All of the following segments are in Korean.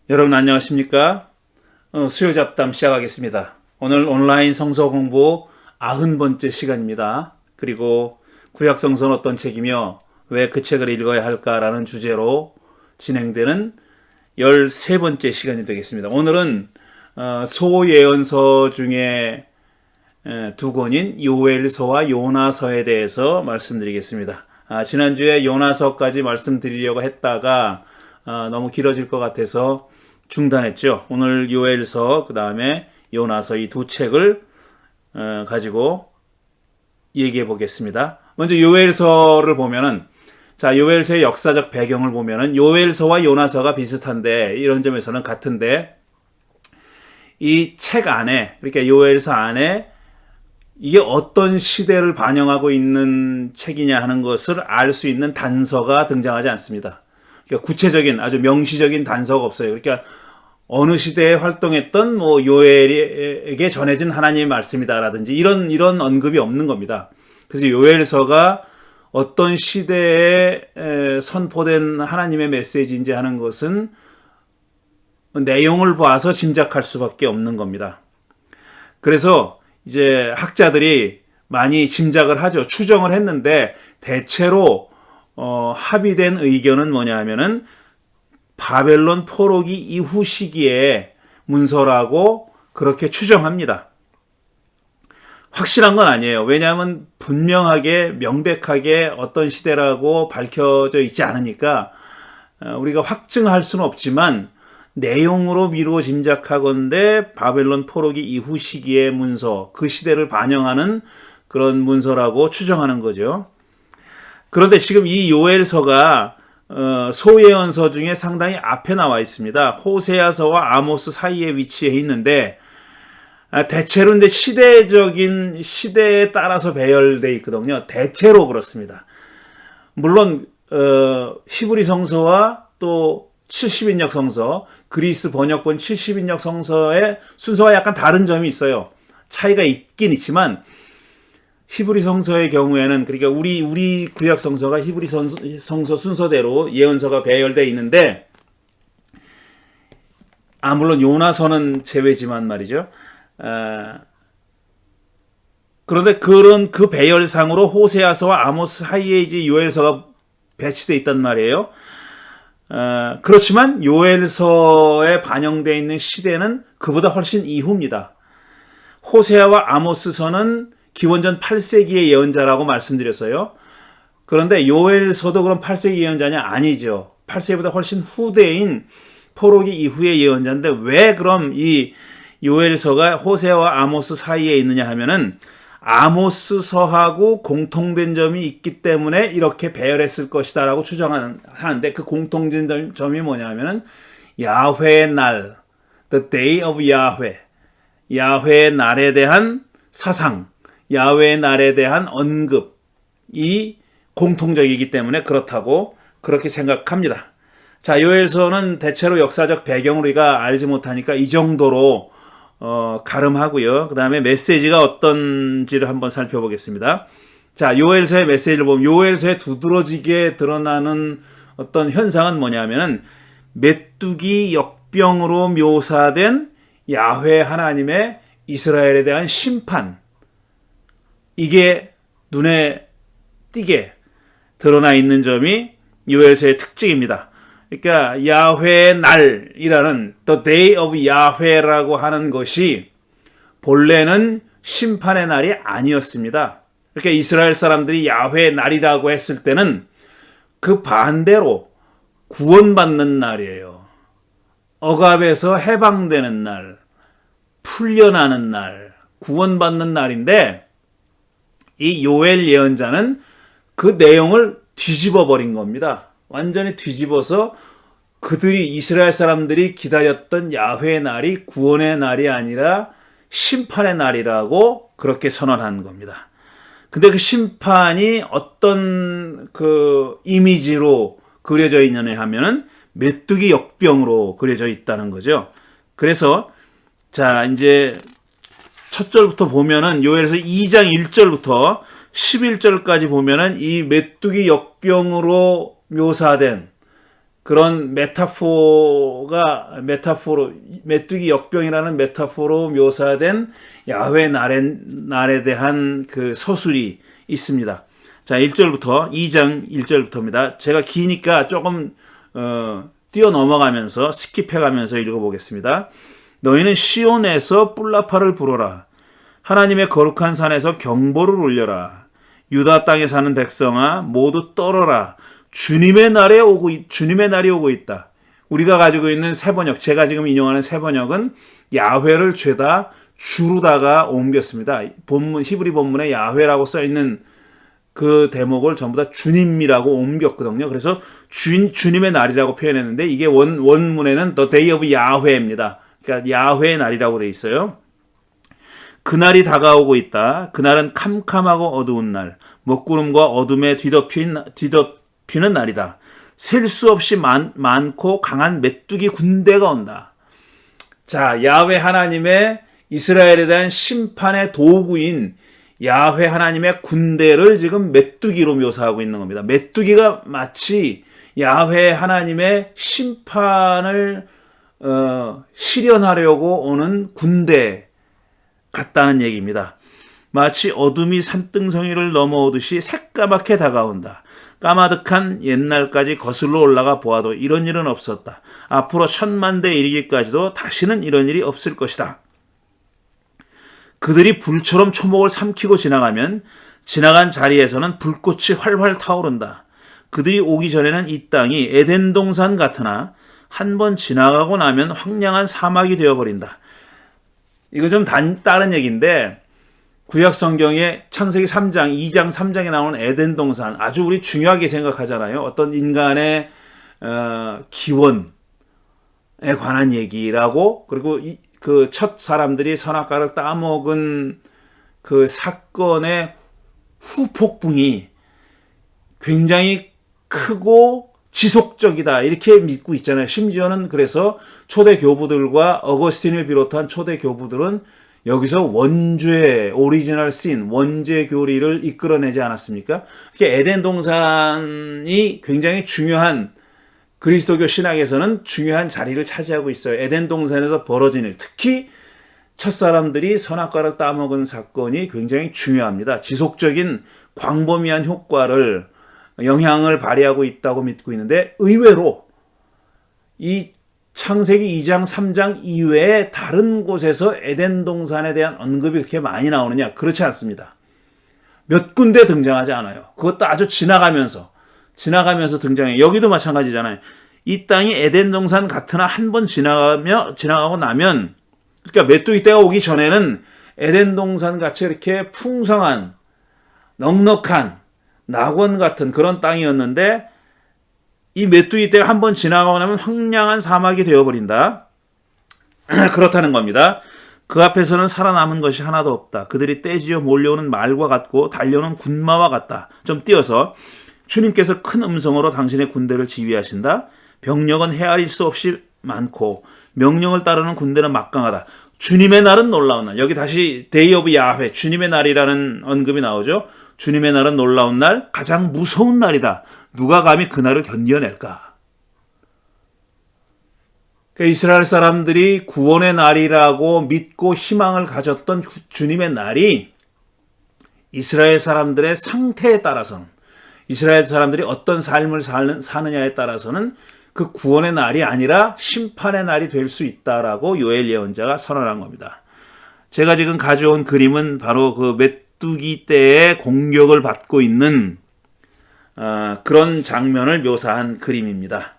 여러분 안녕하십니까? 수요 잡담 시작하겠습니다. 오늘 온라인 성서 공부 90번째 시간입니다. 그리고 구약 성서는 어떤 책이며 왜 그 책을 읽어야 할까라는 주제로 진행되는 13번째 시간이 되겠습니다. 오늘은 소예언서 중에 두 권인 요엘서와 요나서에 대해서 말씀드리겠습니다. 지난주에 요나서까지 말씀드리려고 했다가 너무 길어질 것 같아서 중단했죠. 오늘 요엘서 그 다음에 요나서 이 두 책을 가지고 얘기해 보겠습니다. 먼저 요엘서를 보면은 요엘서의 역사적 배경을 보면은 요엘서와 요나서가 비슷한데 이런 점에서는 같은데 이 책 안에 그러니까 요엘서 안에 이게 어떤 시대를 반영하고 있는 책이냐 하는 것을 알 수 있는 단서가 등장하지 않습니다. 그러니까 구체적인 아주 명시적인 단서가 없어요. 그러니까 어느 시대에 활동했던 요엘에게 전해진 하나님의 말씀이다라든지 이런 언급이 없는 겁니다. 그래서 요엘서가 어떤 시대에 선포된 하나님의 메시지인지 하는 것은 내용을 봐서 짐작할 수밖에 없는 겁니다. 그래서 이제 학자들이 많이 짐작을 하죠. 추정을 했는데 대체로 합의된 의견은 뭐냐 하면은 바벨론 포로기 이후 시기에 문서라고 그렇게 추정합니다. 확실한 건 아니에요. 왜냐하면 분명하게 명백하게 어떤 시대라고 밝혀져 있지 않으니까 우리가 확증할 수는 없지만 내용으로 미루어 짐작하건대 바벨론 포로기 이후 시기의 문서, 그 시대를 반영하는 그런 문서라고 추정하는 거죠. 그런데 지금 이 요엘서가 소예언서 중에 상당히 앞에 나와 있습니다. 호세아서와 아모스 사이에 위치해 있는데 대체로 근데 시대적인 시대에 따라서 배열되어 있거든요. 대체로 그렇습니다. 물론 히브리 성서와 또 70인역 성서, 그리스 번역본 70인역 성서의 순서가 약간 다른 점이 있어요. 차이가 있긴 있지만 히브리 성서의 경우에는 그러니까 우리 구약 성서가 히브리 성서 순서대로 예언서가 배열되어 있는데 물론 요나서는 제외지만 말이죠. 그런데 그런 그 배열상으로 호세아서와 아모스 사이에 이제 요엘서가 배치되어 있단 말이에요. 그렇지만 요엘서에 반영되어 있는 시대는 그보다 훨씬 이후입니다. 호세아와 아모스서는 기원전 8세기의 예언자라고 말씀드렸어요. 그런데 요엘서도 그럼 8세기 예언자냐? 아니죠. 8세기보다 훨씬 후대인 포로기 이후의 예언자인데 왜 그럼 이 요엘서가 호세아와 아모스 사이에 있느냐 하면은 아모스서하고 공통된 점이 있기 때문에 이렇게 배열했을 것이다라고 추정하는데 그 공통된 점이 뭐냐 하면은 야훼의 날, the day of Yahweh, 야훼의 날에 대한 사상, 야훼의 날에 대한 언급이 공통적이기 때문에 그렇다고 그렇게 생각합니다. 요엘서는 대체로 역사적 배경을 우리가 알지 못하니까 이 정도로 가름하고요. 그 다음에 메시지가 어떤지를 한번 살펴보겠습니다. 요엘서의 메시지를 보면 요엘서에 두드러지게 드러나는 어떤 현상은 뭐냐면은 메뚜기 역병으로 묘사된 야훼 하나님의 이스라엘에 대한 심판, 이게 눈에 띄게 드러나 있는 점이 요엘서의 특징입니다. 그러니까 야훼의 날이라는 the day of Yahweh라고 하는 것이 본래는 심판의 날이 아니었습니다. 그러니까 이스라엘 사람들이 야훼의 날이라고 했을 때는 그 반대로 구원받는 날이에요. 억압에서 해방되는 날, 풀려나는 날, 구원받는 날인데 이 요엘 예언자는 그 내용을 뒤집어 버린 겁니다. 완전히 뒤집어서 그들이 이스라엘 사람들이 기다렸던 야훼의 날이 구원의 날이 아니라 심판의 날이라고 그렇게 선언한 겁니다. 근데 그 심판이 어떤 그 이미지로 그려져 있느냐 하면은 메뚜기 역병으로 그려져 있다는 거죠. 그래서 이제 첫 절부터 보면은 요엘서 2장 1절부터 11절까지 보면은 이 메뚜기 역병으로 묘사된 그런 메타포로 메뚜기 역병이라는 메타포로 묘사된 야훼 날에 대한 그 서술이 있습니다. 자, 1절부터 2장 1절부터입니다. 제가 기니까 조금 뛰어 넘어가면서 스킵해 가면서 읽어보겠습니다. 너희는 시온에서 뿔라파를 불어라. 하나님의 거룩한 산에서 경보를 울려라. 유다 땅에 사는 백성아 모두 떨어라. 주님의 날이 오고 있다. 우리가 가지고 있는 새 번역, 제가 지금 인용하는 새 번역은 야훼를 죄다 주로다가 옮겼습니다. 히브리 본문에 야훼라고 써 있는 그 대목을 전부 다 주님이라고 옮겼거든요. 그래서 주님의 날이라고 표현했는데 이게 원문에는 The Day of Yahweh입니다. 그러니까 야훼의 날이라고 돼 있어요. 그날이 다가오고 있다. 그날은 캄캄하고 어두운 날, 먹구름과 어둠에 뒤덮이는 날이다. 셀 수 없이 많고 강한 메뚜기 군대가 온다. 자, 야훼 하나님의 이스라엘에 대한 심판의 도구인 야훼 하나님의 군대를 지금 메뚜기로 묘사하고 있는 겁니다. 메뚜기가 마치 야훼 하나님의 심판을 실현하려고 오는 군대 같다는 얘기입니다. 마치 어둠이 산등성이를 넘어오듯이 새까맣게 다가온다. 까마득한 옛날까지 거슬러 올라가 보아도 이런 일은 없었다. 앞으로 1000만 대 이르기까지도 다시는 이런 일이 없을 것이다. 그들이 불처럼 초목을 삼키고 지나가면 지나간 자리에서는 불꽃이 활활 타오른다. 그들이 오기 전에는 이 땅이 에덴 동산 같으나 한 번 지나가고 나면 황량한 사막이 되어버린다. 이거 좀 다른 얘기인데 구약 성경의 창세기 3장, 2장, 3장에 나오는 에덴 동산 아주 우리 중요하게 생각하잖아요. 어떤 인간의 기원에 관한 얘기라고 그리고 그 첫 사람들이 선악과를 따먹은 그 사건의 후폭풍이 굉장히 크고 지속적이다 이렇게 믿고 있잖아요. 심지어는 그래서 초대 교부들과 어거스틴을 비롯한 초대 교부들은 여기서 원죄, 오리지널 신, 원죄 교리를 이끌어내지 않았습니까? 에덴 동산이 굉장히 중요한 그리스도교 신학에서는 중요한 자리를 차지하고 있어요. 에덴 동산에서 벌어진 일, 특히 첫사람들이 선악과를 따먹은 사건이 굉장히 중요합니다. 지속적인 광범위한 영향을 발휘하고 있다고 믿고 있는데 의외로 이 창세기 2장, 3장 이외에 다른 곳에서 에덴 동산에 대한 언급이 그렇게 많이 나오느냐? 그렇지 않습니다. 몇 군데 등장하지 않아요. 그것도 아주 지나가면서 등장해요. 여기도 마찬가지잖아요. 이 땅이 에덴 동산 같으나 한 번 지나가고 나면, 그러니까 메뚜기 때가 오기 전에는 에덴 동산 같이 이렇게 풍성한, 넉넉한, 낙원 같은 그런 땅이었는데, 이 메뚜기 때가 한 번 지나가고 나면 황량한 사막이 되어버린다. 그렇다는 겁니다. 그 앞에서는 살아남은 것이 하나도 없다. 그들이 떼지어 몰려오는 말과 같고 달려오는 군마와 같다. 좀 띄어서 주님께서 큰 음성으로 당신의 군대를 지휘하신다. 병력은 헤아릴 수 없이 많고 명령을 따르는 군대는 막강하다. 주님의 날은 놀라운 날. 여기 다시 Day of Yahweh, 주님의 날이라는 언급이 나오죠. 주님의 날은 놀라운 날, 가장 무서운 날이다. 누가 감히 그 날을 견뎌낼까? 그러니까 이스라엘 사람들이 구원의 날이라고 믿고 희망을 가졌던 주님의 날이 이스라엘 사람들의 상태에 따라서는, 이스라엘 사람들이 어떤 삶을 사느냐에 따라서는 그 구원의 날이 아니라 심판의 날이 될 수 있다라고 요엘 예언자가 선언한 겁니다. 제가 지금 가져온 그림은 바로 그 메뚜기 떼의 공격을 받고 있는 그런 장면을 묘사한 그림입니다.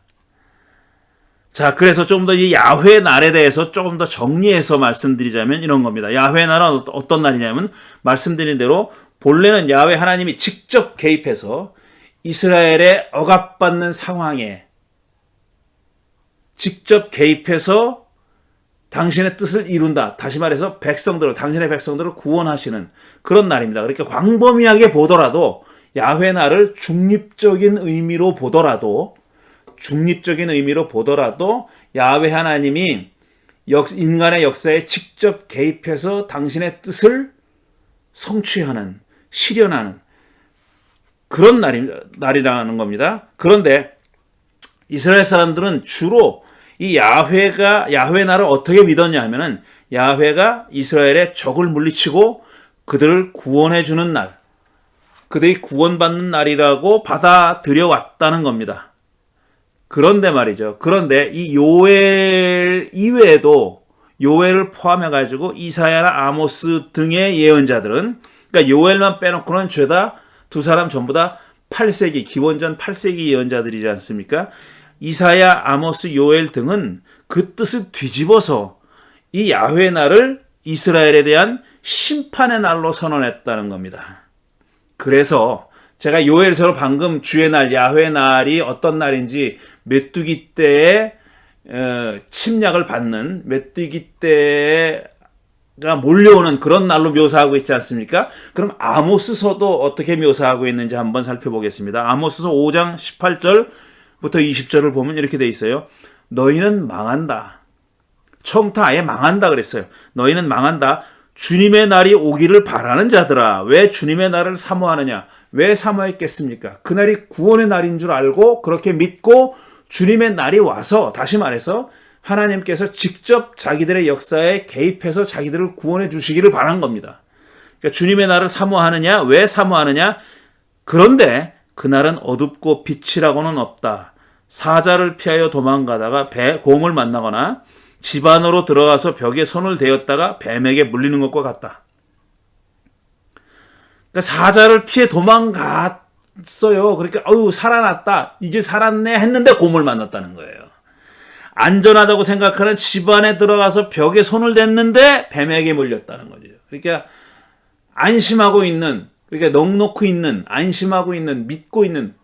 자, 그래서 좀 더 이 야훼 날에 대해서 조금 더 정리해서 말씀드리자면 이런 겁니다. 야훼 날은 어떤 날이냐면 말씀드린 대로 본래는 야훼 하나님이 직접 개입해서 이스라엘의 억압받는 상황에 직접 개입해서 당신의 뜻을 이룬다. 다시 말해서 당신의 백성들을 구원하시는 그런 날입니다. 그러니까 광범위하게 보더라도 야훼 날을 중립적인 의미로 보더라도 야훼 하나님이 인간의 역사에 직접 개입해서 당신의 뜻을 성취하는, 실현하는 그런 날이라는 겁니다. 그런데 이스라엘 사람들은 주로 이 야훼 나를 어떻게 믿었냐 하면은 야훼가 이스라엘의 적을 물리치고 그들을 구원해 주는 날, 그들이 구원받는 날이라고 받아들여 왔다는 겁니다. 그런데 말이죠. 그런데 이 요엘 이외에도 요엘을 포함해 가지고 이사야나 아모스 등의 예언자들은, 그러니까 요엘만 빼놓고는 죄다 두 사람 전부 다 8세기 기원전 8세기 예언자들이지 않습니까? 이사야, 아모스, 요엘 등은 그 뜻을 뒤집어서 이 야훼 날을 이스라엘에 대한 심판의 날로 선언했다는 겁니다. 그래서 제가 요엘서로 방금 주의 날, 야훼 날이 어떤 날인지 메뚜기 때에 침략을 받는, 메뚜기 때가 몰려오는 그런 날로 묘사하고 있지 않습니까? 그럼 아모스서도 어떻게 묘사하고 있는지 한번 살펴보겠습니다. 아모스서 5장 18절부터 20절을 보면 이렇게 돼 있어요. 너희는 망한다. 처음부터 아예 망한다 그랬어요. 너희는 망한다. 주님의 날이 오기를 바라는 자들아, 왜 주님의 날을 사모하느냐? 왜 사모했겠습니까? 그날이 구원의 날인 줄 알고 그렇게 믿고 주님의 날이 와서, 다시 말해서 하나님께서 직접 자기들의 역사에 개입해서 자기들을 구원해 주시기를 바란 겁니다. 그러니까 주님의 날을 사모하느냐? 왜 사모하느냐? 그런데 그날은 어둡고 빛이라고는 없다. 사자를 피하여 도망가다가 곰을 만나거나 집 안으로 들어가서 벽에 손을 대었다가 뱀에게 물리는 것과 같다. 그러니까 사자를 피해 도망갔어요. 그러니까 살아났다. 이제 살았네 했는데 곰을 만났다는 거예요. 안전하다고 생각하는 집 안에 들어가서 벽에 손을 댔는데 뱀에게 물렸다는 거죠. 그러니까 안심하고 있는, 그러니까 넉넉히 있는, 안심하고 있는, 믿고 있는,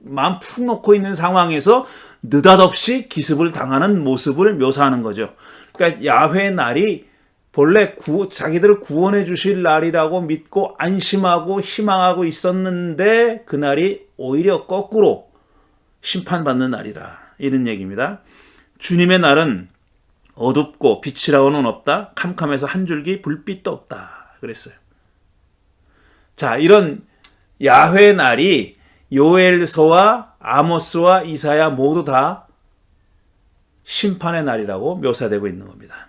마음 푹 놓고 있는 상황에서 느닷없이 기습을 당하는 모습을 묘사하는 거죠. 그러니까 야훼 날이 본래 자기들을 구원해 주실 날이라고 믿고 안심하고 희망하고 있었는데 그날이 오히려 거꾸로 심판받는 날이라, 이런 얘기입니다. 주님의 날은 어둡고 빛이라고는 없다. 캄캄해서 한 줄기 불빛도 없다 그랬어요. 자, 이런 야훼 날이 요엘서와 아모스와 이사야 모두 다 심판의 날이라고 묘사되고 있는 겁니다.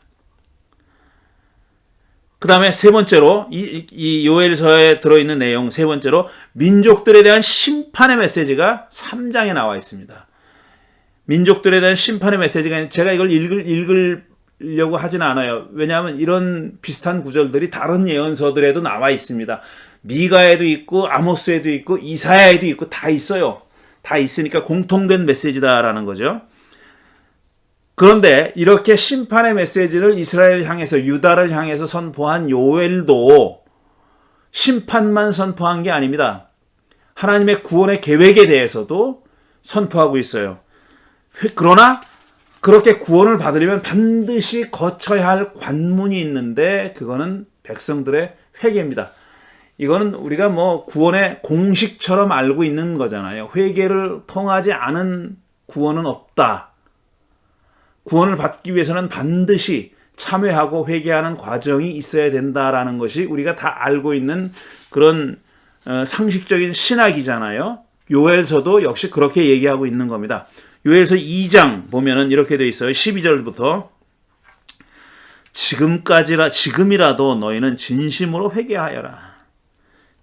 그 다음에 세 번째로 이 요엘서에 들어있는 내용, 세 번째로 민족들에 대한 심판의 메시지가 3장에 나와 있습니다. 민족들에 대한 심판의 메시지가, 제가 이걸 읽으려고 하진 않아요. 왜냐하면 이런 비슷한 구절들이 다른 예언서들에도 나와 있습니다. 미가에도 있고 아모스에도 있고 이사야에도 있고 다 있어요. 다 있으니까 공통된 메시지다라는 거죠. 그런데 이렇게 심판의 메시지를 이스라엘을 향해서, 유다를 향해서 선포한 요엘도 심판만 선포한 게 아닙니다. 하나님의 구원의 계획에 대해서도 선포하고 있어요. 그러나 그렇게 구원을 받으려면 반드시 거쳐야 할 관문이 있는데 그거는 백성들의 회개입니다. 이거는 우리가 구원의 공식처럼 알고 있는 거잖아요. 회개를 통하지 않은 구원은 없다. 구원을 받기 위해서는 반드시 참회하고 회개하는 과정이 있어야 된다라는 것이 우리가 다 알고 있는 그런 상식적인 신학이잖아요. 요엘서도 역시 그렇게 얘기하고 있는 겁니다. 요엘서 2장 보면은 이렇게 되어 있어요. 12절부터 지금이라도 너희는 진심으로 회개하여라.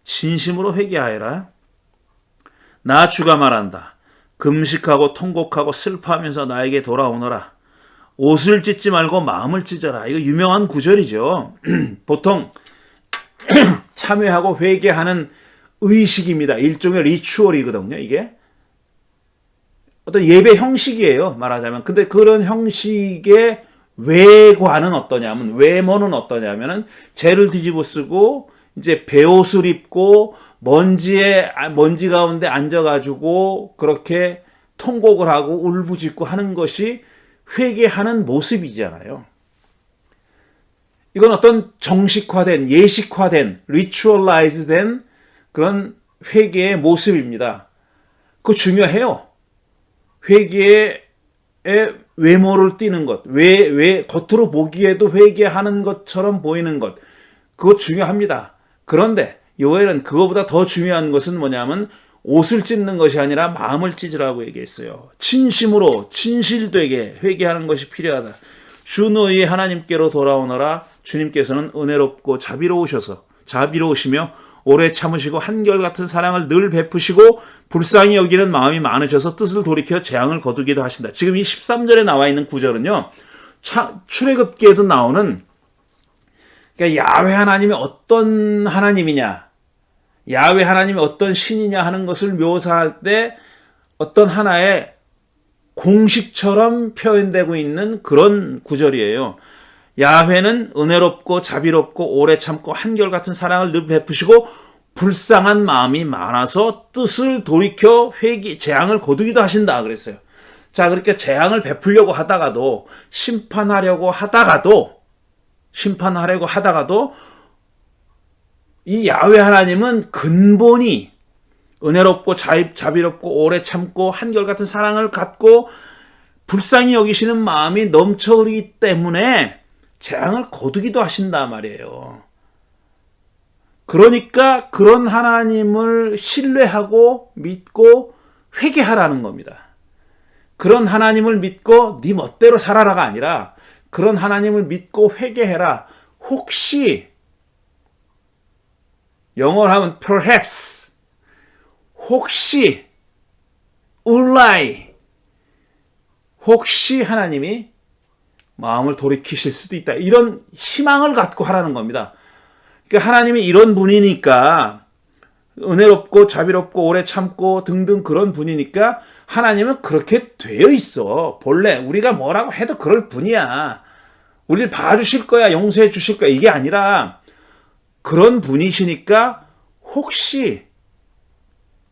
진심으로 회개하여라. 나 주가 말한다. 금식하고 통곡하고 슬퍼하면서 나에게 돌아오너라. 옷을 찢지 말고 마음을 찢어라. 이거 유명한 구절이죠. 보통 참회하고 회개하는 의식입니다. 일종의 리추얼이거든요. 이게 어떤 예배 형식이에요. 말하자면. 근데 그런 형식의 외관은 어떠냐면, 외모는 어떠냐면은 죄를 뒤집어 쓰고 이제 베옷을 입고 먼지 가운데 앉아가지고 그렇게 통곡을 하고 울부짖고 하는 것이 회개하는 모습이잖아요. 이건 어떤 정식화된, 예식화된, 리추얼라이즈된 그런 회개의 모습입니다. 그거 중요해요. 회개의 외모를 띠는 것, 겉으로 보기에도 회개하는 것처럼 보이는 것, 그거 중요합니다. 그런데 요엘은 그거보다 더 중요한 것은 뭐냐면 옷을 찢는 것이 아니라 마음을 찢으라고 얘기했어요. 진심으로 진실되게 회개하는 것이 필요하다. 주 너희의 하나님께로 돌아오너라. 주님께서는 은혜롭고 자비로우시며 오래 참으시고 한결같은 사랑을 늘 베푸시고 불쌍히 여기는 마음이 많으셔서 뜻을 돌이켜 재앙을 거두기도 하신다. 지금 이 13절에 나와 있는 구절은요. 출애굽기에도 나오는, 그러니까 야훼 하나님이 어떤 하나님이냐, 야훼 하나님이 어떤 신이냐 하는 것을 묘사할 때 어떤 하나의 공식처럼 표현되고 있는 그런 구절이에요. 야훼는 은혜롭고 자비롭고 오래 참고 한결같은 사랑을 늘 베푸시고 불쌍한 마음이 많아서 뜻을 돌이켜 재앙을 거두기도 하신다 그랬어요. 자, 그렇게 재앙을 베풀려고 하다가도 심판하려고 하다가도 이 야훼 하나님은 근본이 은혜롭고 자비롭고 오래 참고 한결같은 사랑을 갖고 불쌍히 여기시는 마음이 넘쳐 흐르기 때문에 재앙을 거두기도 하신다 말이에요. 그러니까 그런 하나님을 신뢰하고 믿고 회개하라는 겁니다. 그런 하나님을 믿고 네 멋대로 살아라가 아니라 그런 하나님을 믿고 회개해라. 혹시, 영어로 하면 perhaps, 혹시, 울라이, 혹시 하나님이 마음을 돌이키실 수도 있다. 이런 희망을 갖고 하라는 겁니다. 그러니까 하나님이 이런 분이니까, 은혜롭고 자비롭고 오래 참고 등등 그런 분이니까 하나님은 그렇게 되어 있어. 본래 우리가 뭐라고 해도 그럴 분이야. 우리를 봐주실 거야, 용서해 주실 거야. 이게 아니라 그런 분이시니까 혹시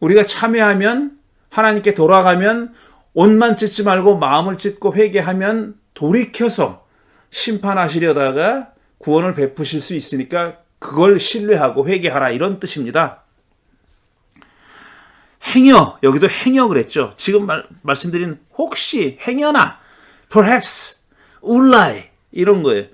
우리가 참여하면, 하나님께 돌아가면, 옷만 찢지 말고 마음을 찢고 회개하면 돌이켜서 심판하시려다가 구원을 베푸실 수 있으니까 그걸 신뢰하고 회개하라, 이런 뜻입니다. 행여, 여기도 행여 그랬죠. 지금 말씀드린 혹시, 행여나, perhaps, 울라이, 이런 거예요.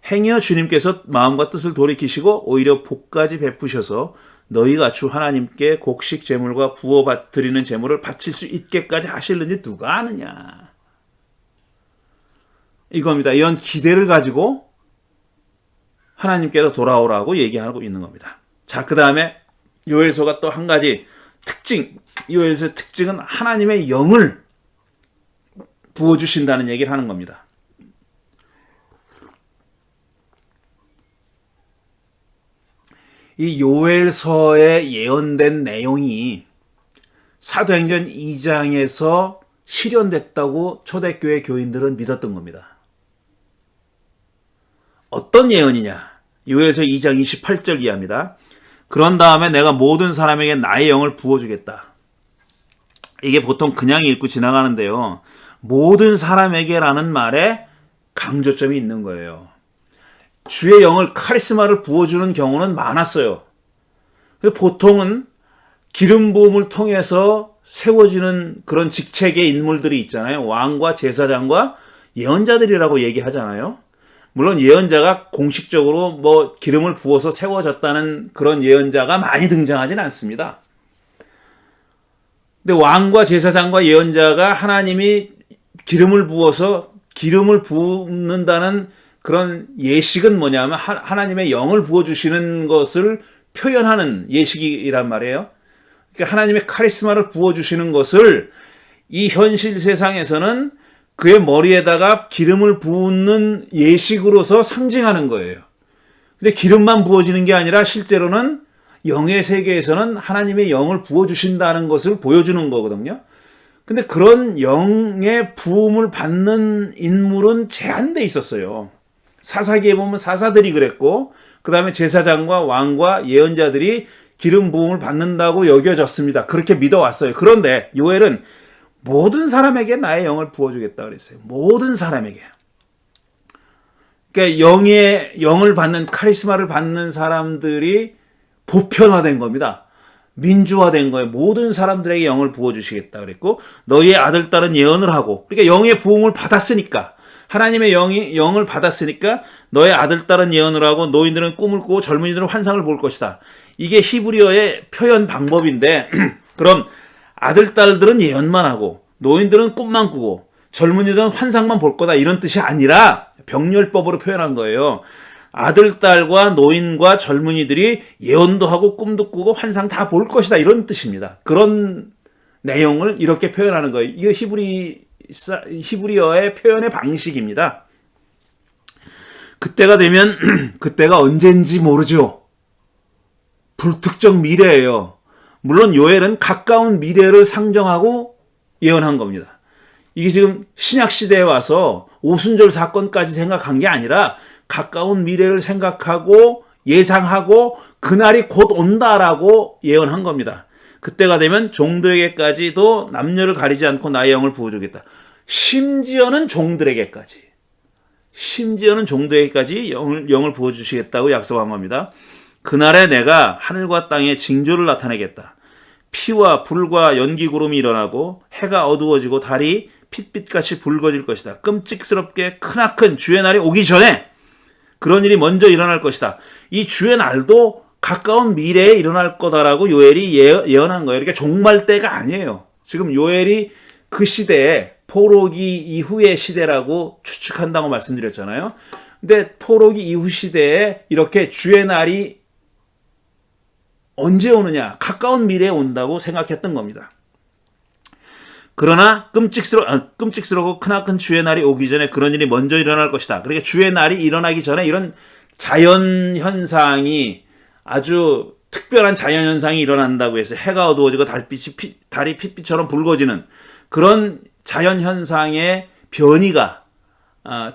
행여 주님께서 마음과 뜻을 돌이키시고 오히려 복까지 베푸셔서 너희가 주 하나님께 곡식 제물과 부어 드리는 제물을 바칠 수 있게까지 하실는지 누가 아느냐. 이겁니다. 이런 기대를 가지고 하나님께로 돌아오라고 얘기하고 있는 겁니다. 자, 그 다음에 요엘서가 또 한 가지 요엘서의 특징은 하나님의 영을 부어주신다는 얘기를 하는 겁니다. 이 요엘서에 예언된 내용이 사도행전 2장에서 실현됐다고 초대교회 교인들은 믿었던 겁니다. 어떤 예언이냐? 요엘서 2장 28절 이하입니다. 그런 다음에 내가 모든 사람에게 나의 영을 부어주겠다. 이게 보통 그냥 읽고 지나가는데요. 모든 사람에게라는 말에 강조점이 있는 거예요. 주의 영을, 카리스마를 부어주는 경우는 많았어요. 보통은 기름 부음을 통해서 세워지는 그런 직책의 인물들이 있잖아요. 왕과 제사장과 예언자들이라고 얘기하잖아요. 물론 예언자가 공식적으로 뭐 기름을 부어서 세워졌다는 그런 예언자가 많이 등장하진 않습니다. 근데 왕과 제사장과 예언자가 하나님이 기름을 부어서 기름을 붓는다는 그런 예식은 뭐냐면 하나님의 영을 부어주시는 것을 표현하는 예식이란 말이에요. 그러니까 하나님의 카리스마를 부어주시는 것을 이 현실 세상에서는 그의 머리에다가 기름을 붓는 예식으로서 상징하는 거예요. 근데 기름만 부어지는 게 아니라 실제로는 영의 세계에서는 하나님의 영을 부어주신다는 것을 보여주는 거거든요. 근데 그런 영의 부음을 받는 인물은 제한돼 있었어요. 사사기에 보면 사사들이 그랬고, 그 다음에 제사장과 왕과 예언자들이 기름 부음을 받는다고 여겨졌습니다. 그렇게 믿어왔어요. 그런데 요엘은 모든 사람에게 나의 영을 부어주겠다 그랬어요. 모든 사람에게. 그러니까 영을 받는, 카리스마를 받는 사람들이 보편화된 겁니다. 민주화된 거예요. 모든 사람들에게 영을 부어주시겠다 그랬고, 너희의 아들, 딸은 예언을 하고, 그러니까 영의 부음을 받았으니까, 하나님의 영을 받았으니까 너의 아들, 딸은 예언을 하고 노인들은 꿈을 꾸고 젊은이들은 환상을 볼 것이다. 이게 히브리어의 표현 방법인데 그럼 아들, 딸들은 예언만 하고 노인들은 꿈만 꾸고 젊은이들은 환상만 볼 거다 이런 뜻이 아니라 병렬법으로 표현한 거예요. 아들, 딸과 노인과 젊은이들이 예언도 하고 꿈도 꾸고 환상 다 볼 것이다 이런 뜻입니다. 그런 내용을 이렇게 표현하는 거예요. 이거 히브리어의 표현의 방식입니다. 그때가 되면 그때가 언젠지 모르죠. 불특정 미래예요. 물론 요엘은 가까운 미래를 상정하고 예언한 겁니다. 이게 지금 신약 시대에 와서 오순절 사건까지 생각한 게 아니라 가까운 미래를 생각하고 예상하고 그날이 곧 온다라고 예언한 겁니다. 그때가 되면 종들에게까지도 남녀를 가리지 않고 나의 영을 부어주겠다. 심지어는 종들에게까지 영을 부어주시겠다고 약속한 겁니다. 그날에 내가 하늘과 땅에 징조를 나타내겠다. 피와 불과 연기 구름이 일어나고 해가 어두워지고 달이 핏빛같이 붉어질 것이다. 끔찍스럽게 크나큰 주의 날이 오기 전에 그런 일이 먼저 일어날 것이다. 이 주의 날도 가까운 미래에 일어날 거다라고 요엘이 예언한 거예요. 그러니까 종말 때가 아니에요. 지금 요엘이 그 시대에 포로기 이후의 시대라고 추측한다고 말씀드렸잖아요. 근데 포로기 이후 시대에 이렇게 주의 날이 언제 오느냐? 가까운 미래에 온다고 생각했던 겁니다. 그러나 끔찍스럽고 크나큰 주의 날이 오기 전에 그런 일이 먼저 일어날 것이다. 그러니까 주의 날이 일어나기 전에 이런 자연 현상이 아주 특별한 자연 현상이 일어난다고 해서 해가 어두워지고 달이 핏빛처럼 붉어지는 그런 자연 현상의 변이가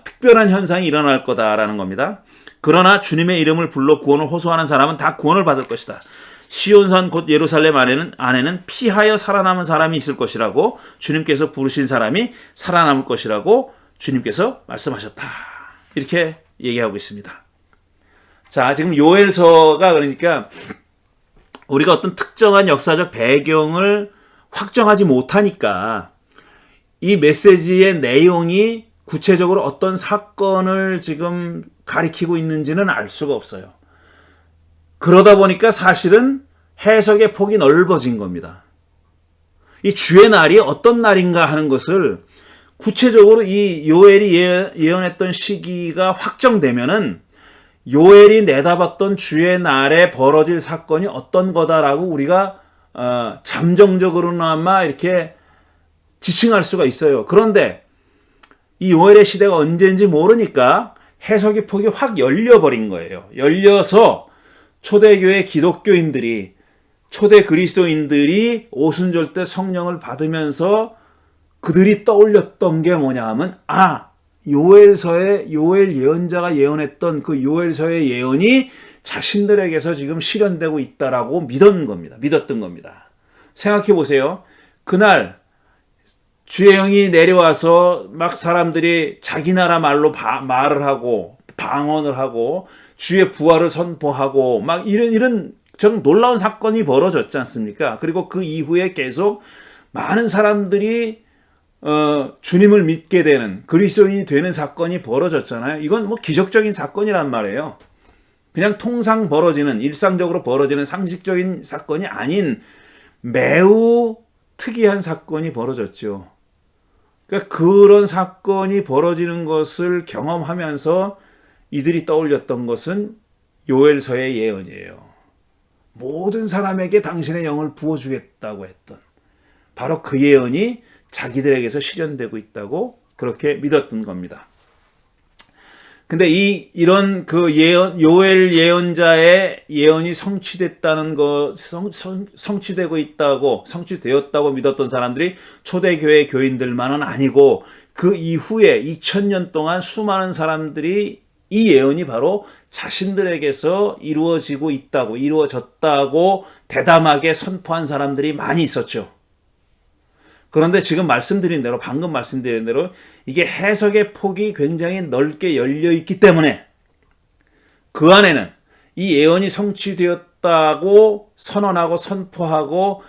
특별한 현상이 일어날 거다라는 겁니다. 그러나 주님의 이름을 불러 구원을 호소하는 사람은 다 구원을 받을 것이다. 시온산 곧 예루살렘 안에는 피하여 살아남은 사람이 있을 것이라고 주님께서 부르신 사람이 살아남을 것이라고 주님께서 말씀하셨다. 이렇게 얘기하고 있습니다. 자, 지금 요엘서가 그러니까 우리가 어떤 특정한 역사적 배경을 확정하지 못하니까 이 메시지의 내용이 구체적으로 어떤 사건을 지금 가리키고 있는지는 알 수가 없어요. 그러다 보니까 사실은 해석의 폭이 넓어진 겁니다. 이 주의 날이 어떤 날인가 하는 것을 구체적으로 이 요엘이 예언했던 시기가 확정되면은 요엘이 내다봤던 주의 날에 벌어질 사건이 어떤 거다라고 우리가 잠정적으로나마 이렇게 지칭할 수가 있어요. 그런데 이 요엘의 시대가 언제인지 모르니까 해석의 폭이 확 열려버린 거예요. 열려서 초대교회 기독교인들이 초대 그리스도인들이 오순절 때 성령을 받으면서 그들이 떠올렸던 게 뭐냐 하면 요엘서에 요엘 예언자가 예언했던 그 요엘서의 예언이 자신들에게서 지금 실현되고 있다라고 믿었던 겁니다. 생각해 보세요. 그날 주의 영이 내려와서 막 사람들이 자기 나라 말로 말을 하고 방언을 하고 주의 부활을 선포하고 막 이런 정 놀라운 사건이 벌어졌지 않습니까? 그리고 그 이후에 계속 많은 사람들이 주님을 믿게 되는 그리스도인이 되는 사건이 벌어졌잖아요. 이건 뭐 기적적인 사건이란 말이에요. 그냥 통상 벌어지는 일상적으로 벌어지는 상식적인 사건이 아닌 매우 특이한 사건이 벌어졌죠. 그러니까 그런 사건이 벌어지는 것을 경험하면서 이들이 떠올렸던 것은 요엘서의 예언이에요. 모든 사람에게 당신의 영을 부어주겠다고 했던 바로 그 예언이 자기들에게서 실현되고 있다고 그렇게 믿었던 겁니다. 근데 이런 그 요엘 예언자의 예언이 성취됐다는 것, 성취되고 있다고, 성취되었다고 믿었던 사람들이 초대교회 교인들만은 아니고 그 이후에 2000년 동안 수많은 사람들이 이 예언이 바로 자신들에게서 이루어지고 있다고, 이루어졌다고 대담하게 선포한 사람들이 많이 있었죠. 그런데 지금 방금 말씀드린 대로 이게 해석의 폭이 굉장히 넓게 열려 있기 때문에 그 안에는 이 예언이 성취되었다고 선언하고 선포하고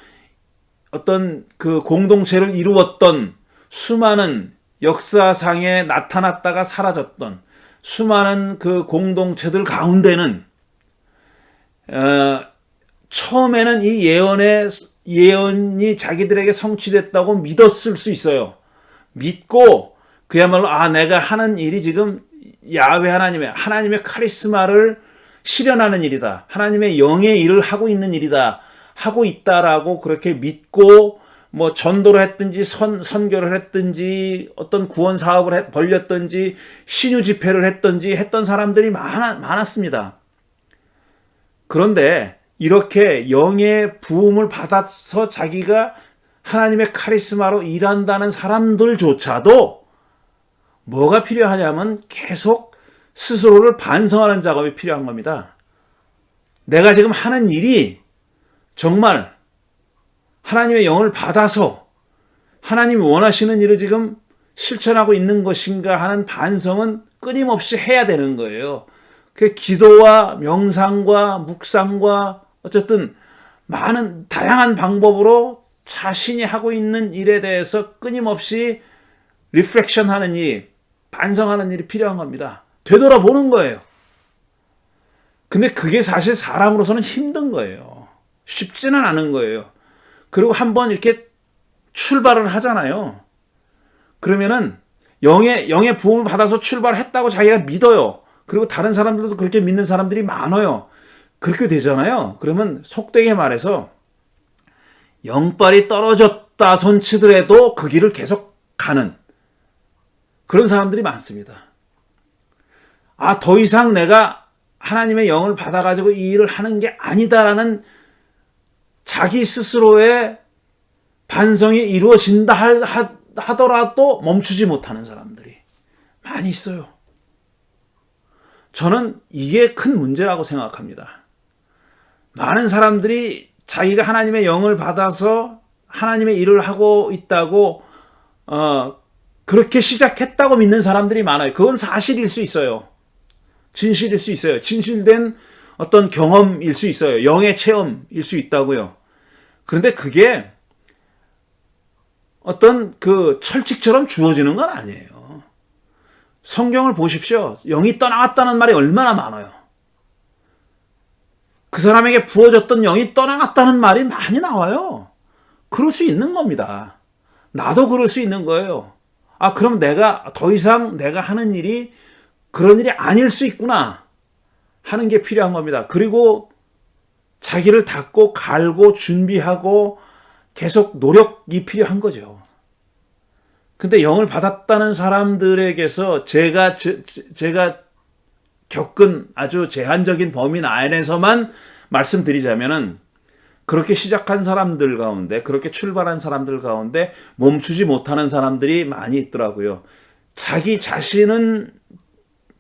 어떤 그 공동체를 이루었던 수많은 역사상에 나타났다가 사라졌던 수많은 그 공동체들 가운데는 처음에는 이 예언의 예언이 자기들에게 성취됐다고 믿었을 수 있어요. 믿고 그야말로 내가 하는 일이 지금 야훼 하나님의 카리스마를 실현하는 일이다. 하나님의 영의 일을 하고 있는 일이다. 하고 있다라고 그렇게 믿고 뭐 전도를 했든지 선교를 했든지 어떤 구원 사업을 벌렸든지 신유 집회를 했든지 했던 사람들이 많았습니다. 그런데 이렇게 영의 부음을 받아서 자기가 하나님의 카리스마로 일한다는 사람들조차도 뭐가 필요하냐면 계속 스스로를 반성하는 작업이 필요한 겁니다. 내가 지금 하는 일이 정말 하나님의 영을 받아서 하나님이 원하시는 일을 지금 실천하고 있는 것인가 하는 반성은 끊임없이 해야 되는 거예요. 그 기도와 명상과 묵상과 어쨌든 많은 다양한 방법으로 자신이 하고 있는 일에 대해서 끊임없이 리플렉션 하는 일, 반성하는 일이 필요한 겁니다. 되돌아보는 거예요. 근데 그게 사실 사람으로서는 힘든 거예요. 쉽지는 않은 거예요. 그리고 한번 이렇게 출발을 하잖아요. 그러면은 영의 부음을 받아서 출발했다고 자기가 믿어요. 그리고 다른 사람들도 그렇게 믿는 사람들이 많아요. 그렇게 되잖아요. 그러면 속되게 말해서 영빨이 떨어졌다 손치더라도 그 길을 계속 가는 그런 사람들이 많습니다. 더 이상 내가 하나님의 영을 받아가지고 이 일을 하는 게 아니다라는 자기 스스로의 반성이 이루어진다 하더라도 멈추지 못하는 사람들이 많이 있어요. 저는 이게 큰 문제라고 생각합니다. 많은 사람들이 자기가 하나님의 영을 받아서 하나님의 일을 하고 있다고 그렇게 시작했다고 믿는 사람들이 많아요. 그건 사실일 수 있어요. 진실일 수 있어요. 진실된 어떤 경험일 수 있어요. 영의 체험일 수 있다고요. 그런데 그게 어떤 그 철칙처럼 주어지는 건 아니에요. 성경을 보십시오. 영이 떠나갔다는 말이 얼마나 많아요. 그 사람에게 부어졌던 영이 떠나갔다는 말이 많이 나와요. 그럴 수 있는 겁니다. 나도 그럴 수 있는 거예요. 그럼 내가 더 이상 내가 하는 일이 그런 일이 아닐 수 있구나 하는 게 필요한 겁니다. 그리고 자기를 닦고 갈고 준비하고 계속 노력이 필요한 거죠. 근데 영을 받았다는 사람들에게서 제가 겪은 아주 제한적인 범위 안에서만 말씀드리자면은 그렇게 시작한 사람들 가운데, 그렇게 출발한 사람들 가운데 멈추지 못하는 사람들이 많이 있더라고요. 자기 자신은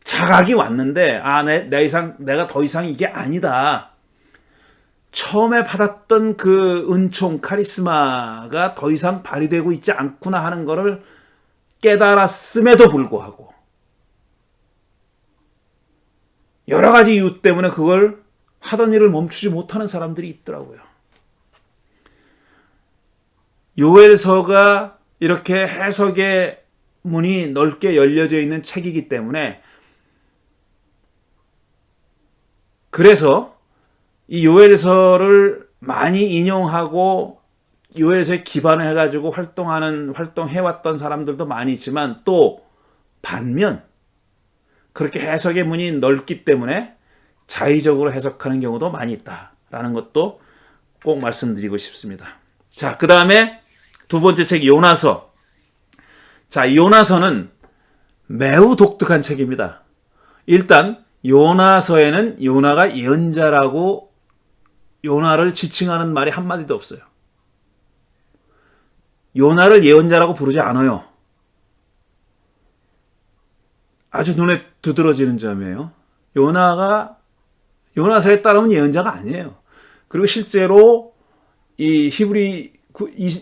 자각이 왔는데, 내가 더 이상 이게 아니다. 처음에 받았던 그 은총, 카리스마가 더 이상 발휘되고 있지 않구나 하는 것을 깨달았음에도 불구하고 여러 가지 이유 때문에 그걸 하던 일을 멈추지 못하는 사람들이 있더라고요. 요엘서가 이렇게 해석의 문이 넓게 열려져 있는 책이기 때문에 그래서 이 요엘서를 많이 인용하고 요엘서에 기반을 해가지고 활동해왔던 사람들도 많이 있지만 또 반면 그렇게 해석의 문이 넓기 때문에 자의적으로 해석하는 경우도 많이 있다라는 것도 꼭 말씀드리고 싶습니다. 자, 그 다음에 두 번째 책이 요나서. 자, 요나서는 매우 독특한 책입니다. 일단 요나서에는 요나가 예언자라고 요나를 지칭하는 말이 한마디도 없어요. 요나를 예언자라고 부르지 않아요. 아주 눈에 두드러지는 점이에요. 요나서에 따르면 예언자가 아니에요. 그리고 실제로 이 히브리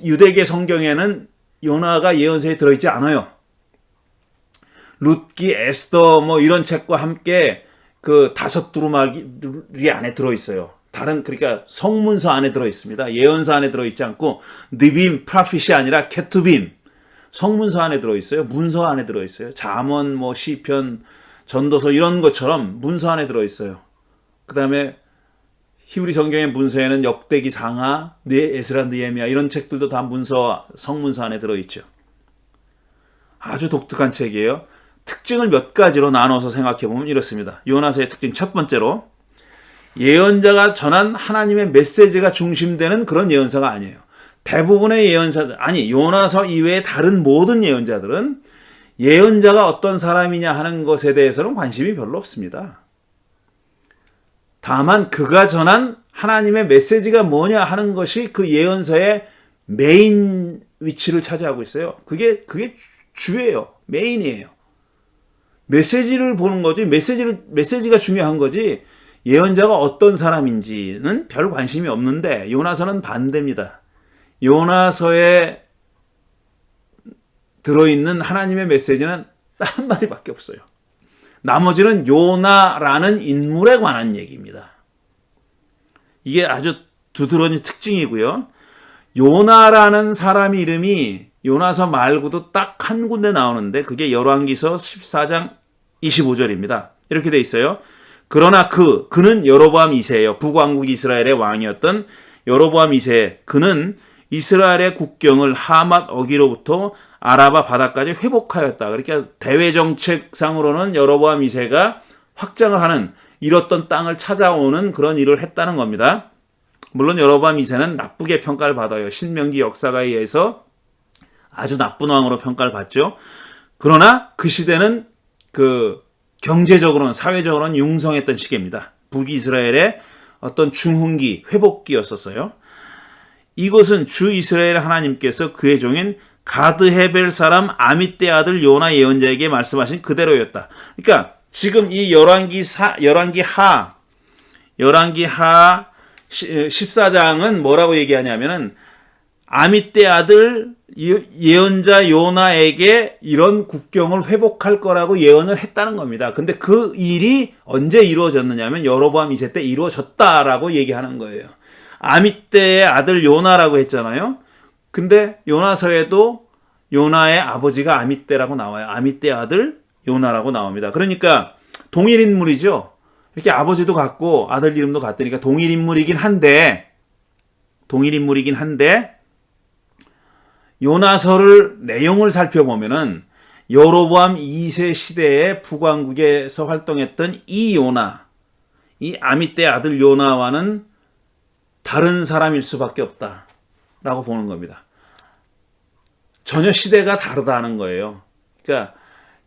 유대계 성경에는 요나가 예언서에 들어있지 않아요. 룻기, 에스더 뭐 이런 책과 함께 그 다섯 두루마리 안에 들어있어요. 그러니까 성문서 안에 들어있습니다. 예언서 안에 들어있지 않고 느빔, 프라핏이 아니라 케투빔, 성문서 안에 들어있어요. 문서 안에 들어있어요. 잠언, 뭐 시편, 전도서 이런 것처럼 문서 안에 들어있어요. 그 다음에 히브리 성경의 문서에는 역대기, 상하, 에스라, 느헤미야 이런 책들도 다 성문서 안에 들어있죠. 아주 독특한 책이에요. 특징을 몇 가지로 나눠서 생각해 보면 이렇습니다. 요나서의 특징 첫 번째로 예언자가 전한 하나님의 메시지가 중심되는 그런 예언서가 아니에요. 대부분의 예언자들, 아니 요나서 이외의 다른 모든 예언자들은 예언자가 어떤 사람이냐 하는 것에 대해서는 관심이 별로 없습니다. 다만 그가 전한 하나님의 메시지가 뭐냐 하는 것이 그 예언서의 메인 위치를 차지하고 있어요. 그게 주예요. 메인이에요. 메시지를 보는 거지, 메시지가 중요한 거지, 예언자가 어떤 사람인지는 별 관심이 없는데, 요나서는 반대입니다. 요나서에 들어있는 하나님의 메시지는 딱 한마디밖에 없어요. 나머지는 요나라는 인물에 관한 얘기입니다. 이게 아주 두드러진 특징이고요. 요나라는 사람 이름이 요나서 말고도 딱 한 군데 나오는데 그게 열왕기서 14장 25절입니다. 이렇게 돼 있어요. 그러나 그는 여로보암 2세예요. 북왕국 이스라엘의 왕이었던 여로보암 2세. 그는 이스라엘의 국경을 하맛 어기로부터 아라바 바다까지 회복하였다. 그러니까 대외 정책상으로는 여로보암 2세가 확장을 하는, 잃었던 땅을 찾아오는 그런 일을 했다는 겁니다. 물론 여로보암 2세는 나쁘게 평가를 받아요. 신명기 역사가에 의해서 아주 나쁜 왕으로 평가를 받죠. 그러나 그 시대는 경제적으로는, 사회적으로는 융성했던 시기입니다. 북이스라엘의 어떤 중흥기, 회복기였었어요. 이것은 주 이스라엘 하나님께서 그의 종인 가드 헤벨 사람 아미떼 아들 요나 예언자에게 말씀하신 그대로였다. 그러니까 지금 이 열왕기 하 14장은 뭐라고 얘기하냐면은 아미떼 아들 예언자 요나에게 이런 국경을 회복할 거라고 예언을 했다는 겁니다. 근데 그 일이 언제 이루어졌느냐면 여로보암 2세 때 이루어졌다라고 얘기하는 거예요. 아미떼의 아들 요나라고 했잖아요. 근데 요나서에도 요나의 아버지가 아미떼라고 나와요. 아미떼 아들 요나라고 나옵니다. 그러니까 동일 인물이죠. 이렇게 아버지도 같고 아들 이름도 같으니까 동일 인물이긴 한데 요나서를 내용을 살펴보면은 여로보암 2세 시대의 북왕국에서 활동했던 이 요나, 이 아미떼 아들 요나와는 다른 사람일 수밖에 없다라고 보는 겁니다. 전혀 시대가 다르다는 거예요. 그러니까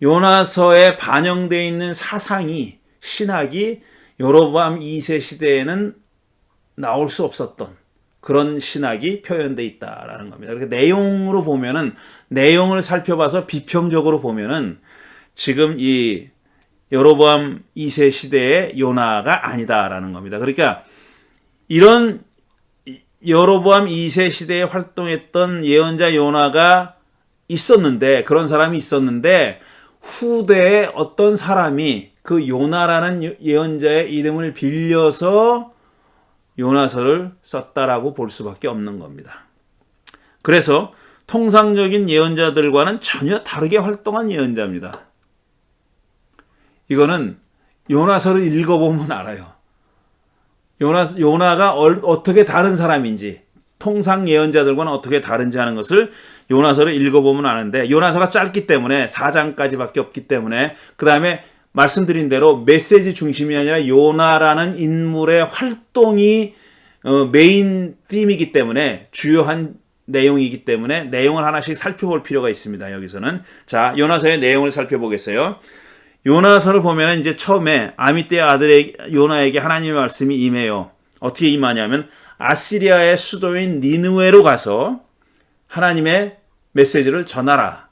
요나서에 반영되어 있는 사상이, 신학이 여로보암 2세 시대에는 나올 수 없었던 그런 신학이 표현되어 있다라는 겁니다. 그러니까 내용으로 보면은, 내용을 살펴봐서 비평적으로 보면은 지금 이 여로보암 2세 시대의 요나가 아니다라는 겁니다. 그러니까 이런 여로보암 2세 시대에 활동했던 예언자 요나가 있었는데, 그런 사람이 있었는데 후대에 어떤 사람이 그 요나라는 예언자의 이름을 빌려서 요나서를 썼다라고 볼 수밖에 없는 겁니다. 그래서 통상적인 예언자들과는 전혀 다르게 활동한 예언자입니다. 이거는 요나서를 읽어보면 알아요. 요나가 어떻게 다른 사람인지, 통상 예언자들과는 어떻게 다른지 하는 것을 요나서를 읽어보면 아는데, 요나서가 짧기 때문에 4장까지밖에 없기 때문에, 그 다음에 말씀드린 대로 메시지 중심이 아니라 요나라는 인물의 활동이 메인 팀이기 때문에, 주요한 내용이기 때문에 내용을 하나씩 살펴볼 필요가 있습니다. 여기서는 자, 요나서의 내용을 살펴보겠어요. 요나서를 보면 이제 처음에 아미떼 아들의 요나에게 하나님의 말씀이 임해요. 어떻게 임하냐면 아시리아의 수도인 니느웨로 가서 하나님의 메시지를 전하라.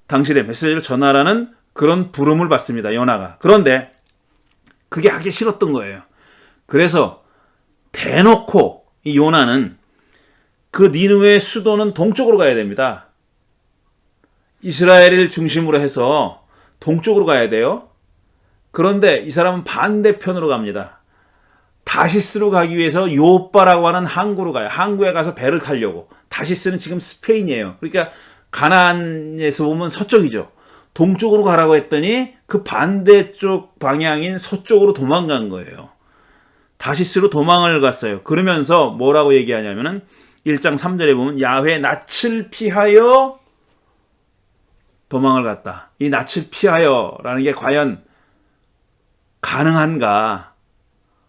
당신의 메시지를 전하라는 그런 부름을 받습니다. 요나가. 그런데 그게 하기 싫었던 거예요. 그래서 대놓고 이 요나는 그 니느웨의 수도는 동쪽으로 가야 됩니다. 이스라엘을 중심으로 해서 동쪽으로 가야 돼요. 그런데 이 사람은 반대편으로 갑니다. 다시스로 가기 위해서 요빠라고 하는 항구로 가요. 항구에 가서 배를 타려고. 다시스는 지금 스페인이에요. 그러니까 가나안에서 보면 서쪽이죠. 동쪽으로 가라고 했더니 그 반대쪽 방향인 서쪽으로 도망간 거예요. 다시스로 도망을 갔어요. 그러면서 뭐라고 얘기하냐면은 1장 3절에 보면 야훼 낯을 피하여 도망을 갔다. 이 낯을 피하여라는 게 과연 가능한가?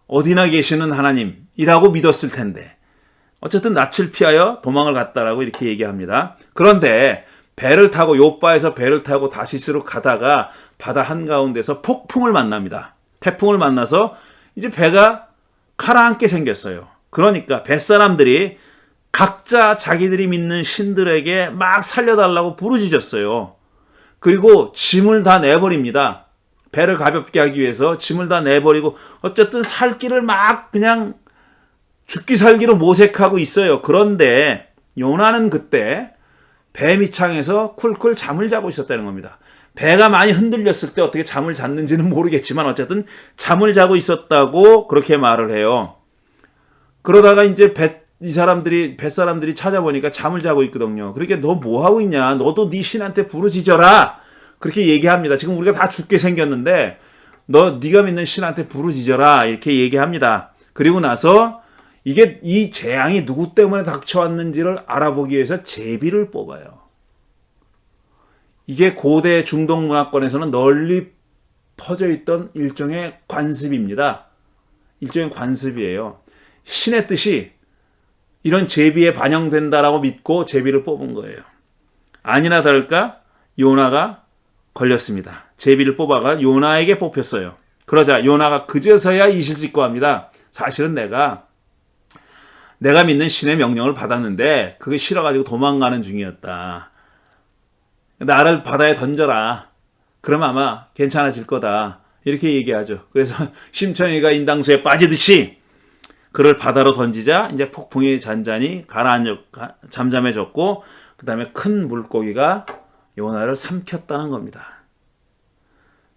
어디나 계시는 하나님이라고 믿었을 텐데 어쨌든 낯을 피하여 도망을 갔다라고 이렇게 얘기합니다. 그런데 배를 타고 요빠에서 배를 타고 다시스로 가다가 바다 한가운데서 폭풍을 만납니다. 태풍을 만나서 이제 배가 가라앉게 생겼어요. 그러니까 뱃사람들이 각자 자기들이 믿는 신들에게 막 살려달라고 부르짖었어요. 그리고 짐을 다 내버립니다. 배를 가볍게 하기 위해서 짐을 다 내버리고 어쨌든 살 길을 막 그냥 죽기 살기로 모색하고 있어요. 그런데 요나는 그때 배 밑창에서 쿨쿨 잠을 자고 있었다는 겁니다. 배가 많이 흔들렸을 때 어떻게 잠을 잤는지는 모르겠지만 어쨌든 잠을 자고 있었다고 그렇게 말을 해요. 그러다가 이제 뱃사람들이 찾아보니까 잠을 자고 있거든요. 그러니까 너 뭐 하고 있냐? 너도 네 신한테 부르짖어라. 그렇게 얘기합니다. 지금 우리가 다 죽게 생겼는데 네가 믿는 신한테 부르짖어라. 이렇게 얘기합니다. 그리고 나서 이 재앙이 누구 때문에 닥쳐왔는지를 알아보기 위해서 제비를 뽑아요. 이게 고대 중동 문화권에서는 널리 퍼져 있던 일종의 관습입니다. 일종의 관습이에요. 신의 뜻이 이런 제비에 반영된다라고 믿고 제비를 뽑은 거예요. 아니나 다를까 요나가 걸렸습니다. 제비를 뽑아가 요나에게 뽑혔어요. 그러자 요나가 그제서야 이실직고합니다. 사실은 내가 믿는 신의 명령을 받았는데 그게 싫어가지고 도망가는 중이었다. 나를 바다에 던져라. 그럼 아마 괜찮아질 거다. 이렇게 얘기하죠. 그래서 심청이가 인당수에 빠지듯이 그를 바다로 던지자 이제 폭풍이 잔잔히 잠잠해졌고 그 다음에 큰 물고기가 요나를 삼켰다는 겁니다.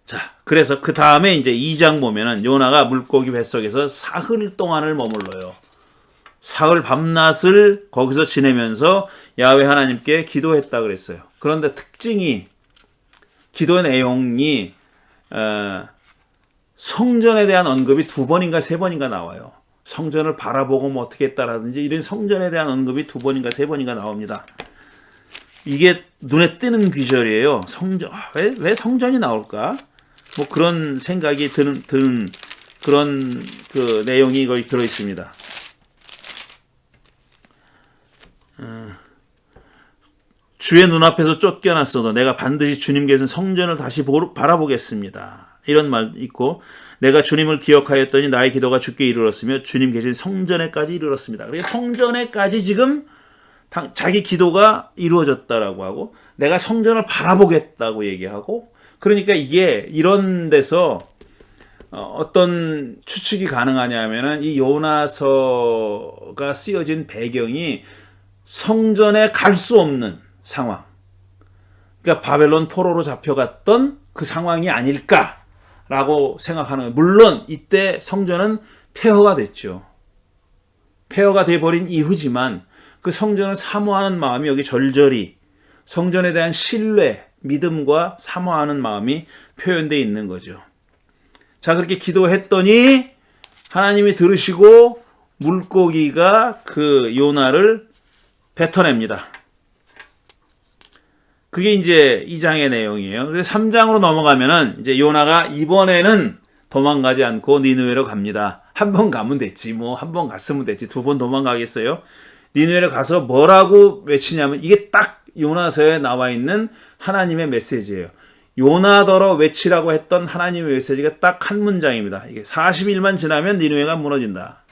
자, 그래서 그 다음에 이제 2장 보면은 요나가 물고기 뱃속에서 사흘 동안을 머물러요. 사흘 밤낮을 거기서 지내면서 야훼 하나님께 기도했다 그랬어요. 그런데 특징이 기도의 내용이 성전에 대한 언급이 2번인가 3번인가 나와요. 성전을 바라보고 뭐 어떻게 했다라든지 이런 성전에 대한 언급이 2번인가 3번인가 나옵니다. 이게 눈에 띄는 귀절이에요. 성전, 왜 성전이 나올까? 뭐 그런 생각이 드는 그런 그 내용이 거기 들어 있습니다. 주의 눈앞에서 쫓겨났어도 내가 반드시 주님 계신 성전을 다시 바라보겠습니다. 이런 말 있고 내가 주님을 기억하였더니 나의 기도가 주께 이르렀으며 주님 계신 성전에까지 이르렀습니다. 그래서 성전에까지 지금 자기 기도가 이루어졌다라고 하고 내가 성전을 바라보겠다고 얘기하고 그러니까 이게 이런 데서 어떤 추측이 가능하냐면은 이 요나서가 쓰여진 배경이 성전에 갈 수 없는 상황. 그러니까 바벨론 포로로 잡혀갔던 그 상황이 아닐까라고 생각하는 거예요. 물론 이때 성전은 폐허가 됐죠. 폐허가 돼버린 이후지만 그 성전을 사모하는 마음이 여기 절절히 성전에 대한 신뢰, 믿음과 사모하는 마음이 표현되어 있는 거죠. 자, 그렇게 기도했더니 하나님이 들으시고 물고기가 그 요나를 뱉어냅니다. 그게 이제 2장의 내용이에요. 그래서 3장으로 넘어가면은 이제 요나가 이번에는 도망가지 않고 니느웨로 갑니다. 한 번 가면 됐지. 뭐 한 번 갔으면 됐지. 2번 도망가겠어요? 니느웨로 가서 뭐라고 외치냐면 이게 딱 요나서에 나와 있는 하나님의 메시지예요. 요나더러 외치라고 했던 하나님의 메시지가 딱 한 문장입니다. 이게 40일만 지나면 니느웨가 무너진다.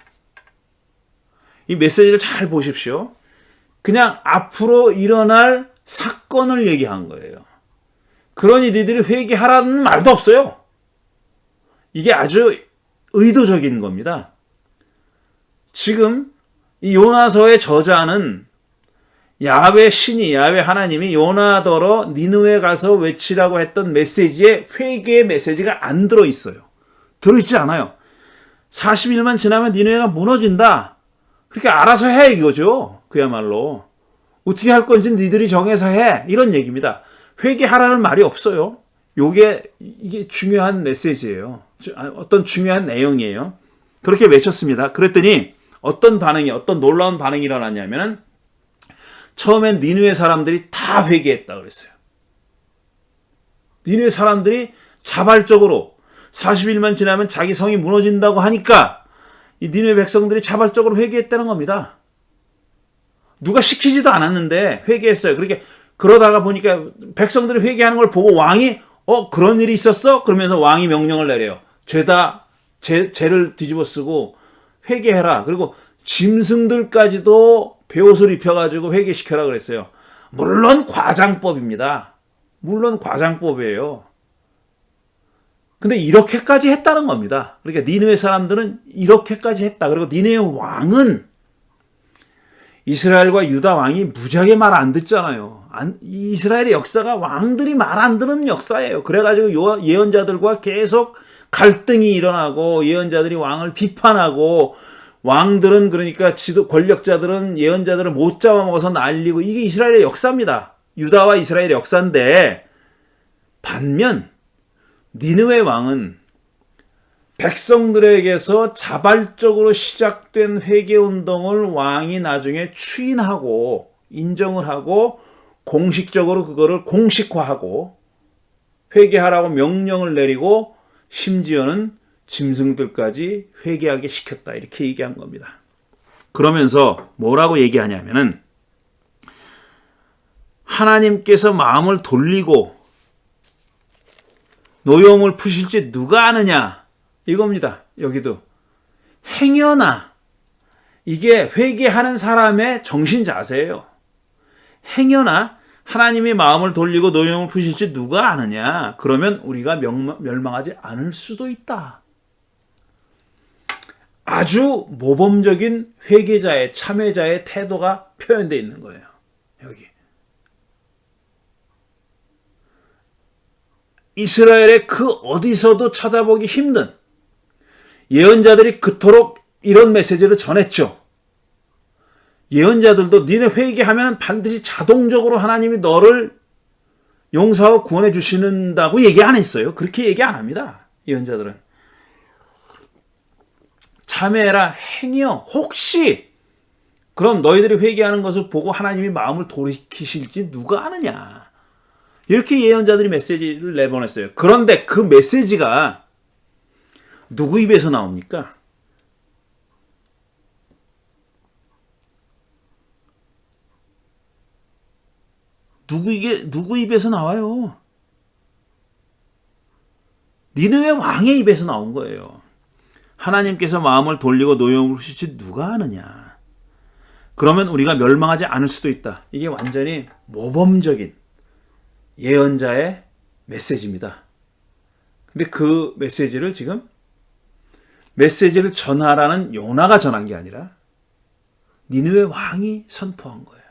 이 메시지를 잘 보십시오. 그냥 앞으로 일어날 사건을 얘기한 거예요. 그러니 니들이 회개하라는 말도 없어요. 이게 아주 의도적인 겁니다. 지금 이 요나서의 저자는 야훼 신이 야훼 하나님이 요나더러 니느웨 가서 외치라고 했던 메시지에 회개의 메시지가 안 들어있어요. 들어있지 않아요. 40일만 지나면 니느웨가 무너진다. 그렇게 알아서 해 이거죠. 그야말로. 어떻게 할 건지 니들이 정해서 해. 이런 얘기입니다. 회개하라는 말이 없어요. 이게 중요한 메시지예요. 어떤 중요한 내용이에요. 그렇게 외쳤습니다. 그랬더니 어떤 놀라운 반응이 일어났냐면은 처음엔 니느웨 사람들이 다 회개했다 그랬어요. 니느웨 사람들이 자발적으로 40일만 지나면 자기 성이 무너진다고 하니까 이 니느웨 백성들이 자발적으로 회개했다는 겁니다. 누가 시키지도 않았는데 회개했어요. 그러다가 보니까 백성들이 회개하는 걸 보고 왕이 그런 일이 있었어? 그러면서 왕이 명령을 내려요. 죄를 뒤집어 쓰고 회개해라. 그리고 짐승들까지도 베옷을 입혀가지고 회개시켜라 그랬어요. 물론 과장법입니다. 물론 과장법이에요. 근데 이렇게까지 했다는 겁니다. 그러니까 니느웨 사람들은 이렇게까지 했다. 그리고 니느웨 왕은 이스라엘과 유다 왕이 무지하게 말 안 듣잖아요. 이스라엘의 역사가 왕들이 말 안 듣는 역사예요. 그래가지고 예언자들과 계속 갈등이 일어나고 예언자들이 왕을 비판하고 왕들은 그러니까 권력자들은 예언자들을 못 잡아먹어서 날리고 이게 이스라엘의 역사입니다. 유다와 이스라엘의 역사인데 반면 니느웨 왕은 백성들에게서 자발적으로 시작된 회개운동을 왕이 나중에 추인하고 인정을 하고 공식적으로 그거를 공식화하고 회개하라고 명령을 내리고 심지어는 짐승들까지 회개하게 시켰다 이렇게 얘기한 겁니다. 그러면서 뭐라고 얘기하냐면은 하나님께서 마음을 돌리고 노여움을 푸실지 누가 아느냐 이겁니다. 여기도 행여나 이게 회개하는 사람의 정신 자세예요. 행여나 하나님이 마음을 돌리고 노여움을 푸실지 누가 아느냐. 그러면 우리가 멸망하지 않을 수도 있다. 아주 모범적인 회개자의 참회자의 태도가 표현되어 있는 거예요. 여기 이스라엘의 그 어디서도 찾아보기 힘든 예언자들이 그토록 이런 메시지를 전했죠. 예언자들도 니네 회개하면 반드시 자동적으로 하나님이 너를 용서하고 구원해 주시는다고 얘기 안 했어요. 그렇게 얘기 안 합니다. 예언자들은. 참회해라 행여 혹시 그럼 너희들이 회개하는 것을 보고 하나님이 마음을 돌이키실지 누가 아느냐. 이렇게 예언자들이 메시지를 내보냈어요. 그런데 그 메시지가 누구 입에서 나옵니까? 누구 입에서 나와요? 니느웨 왕의 입에서 나온 거예요. 하나님께서 마음을 돌리고 노여움을 푸실지 누가 아느냐. 그러면 우리가 멸망하지 않을 수도 있다. 이게 완전히 모범적인 예언자의 메시지입니다. 근데 그 메시지를 메시지를 전하라는 요나가 전한 게 아니라 니느웨 왕이 선포한 거예요.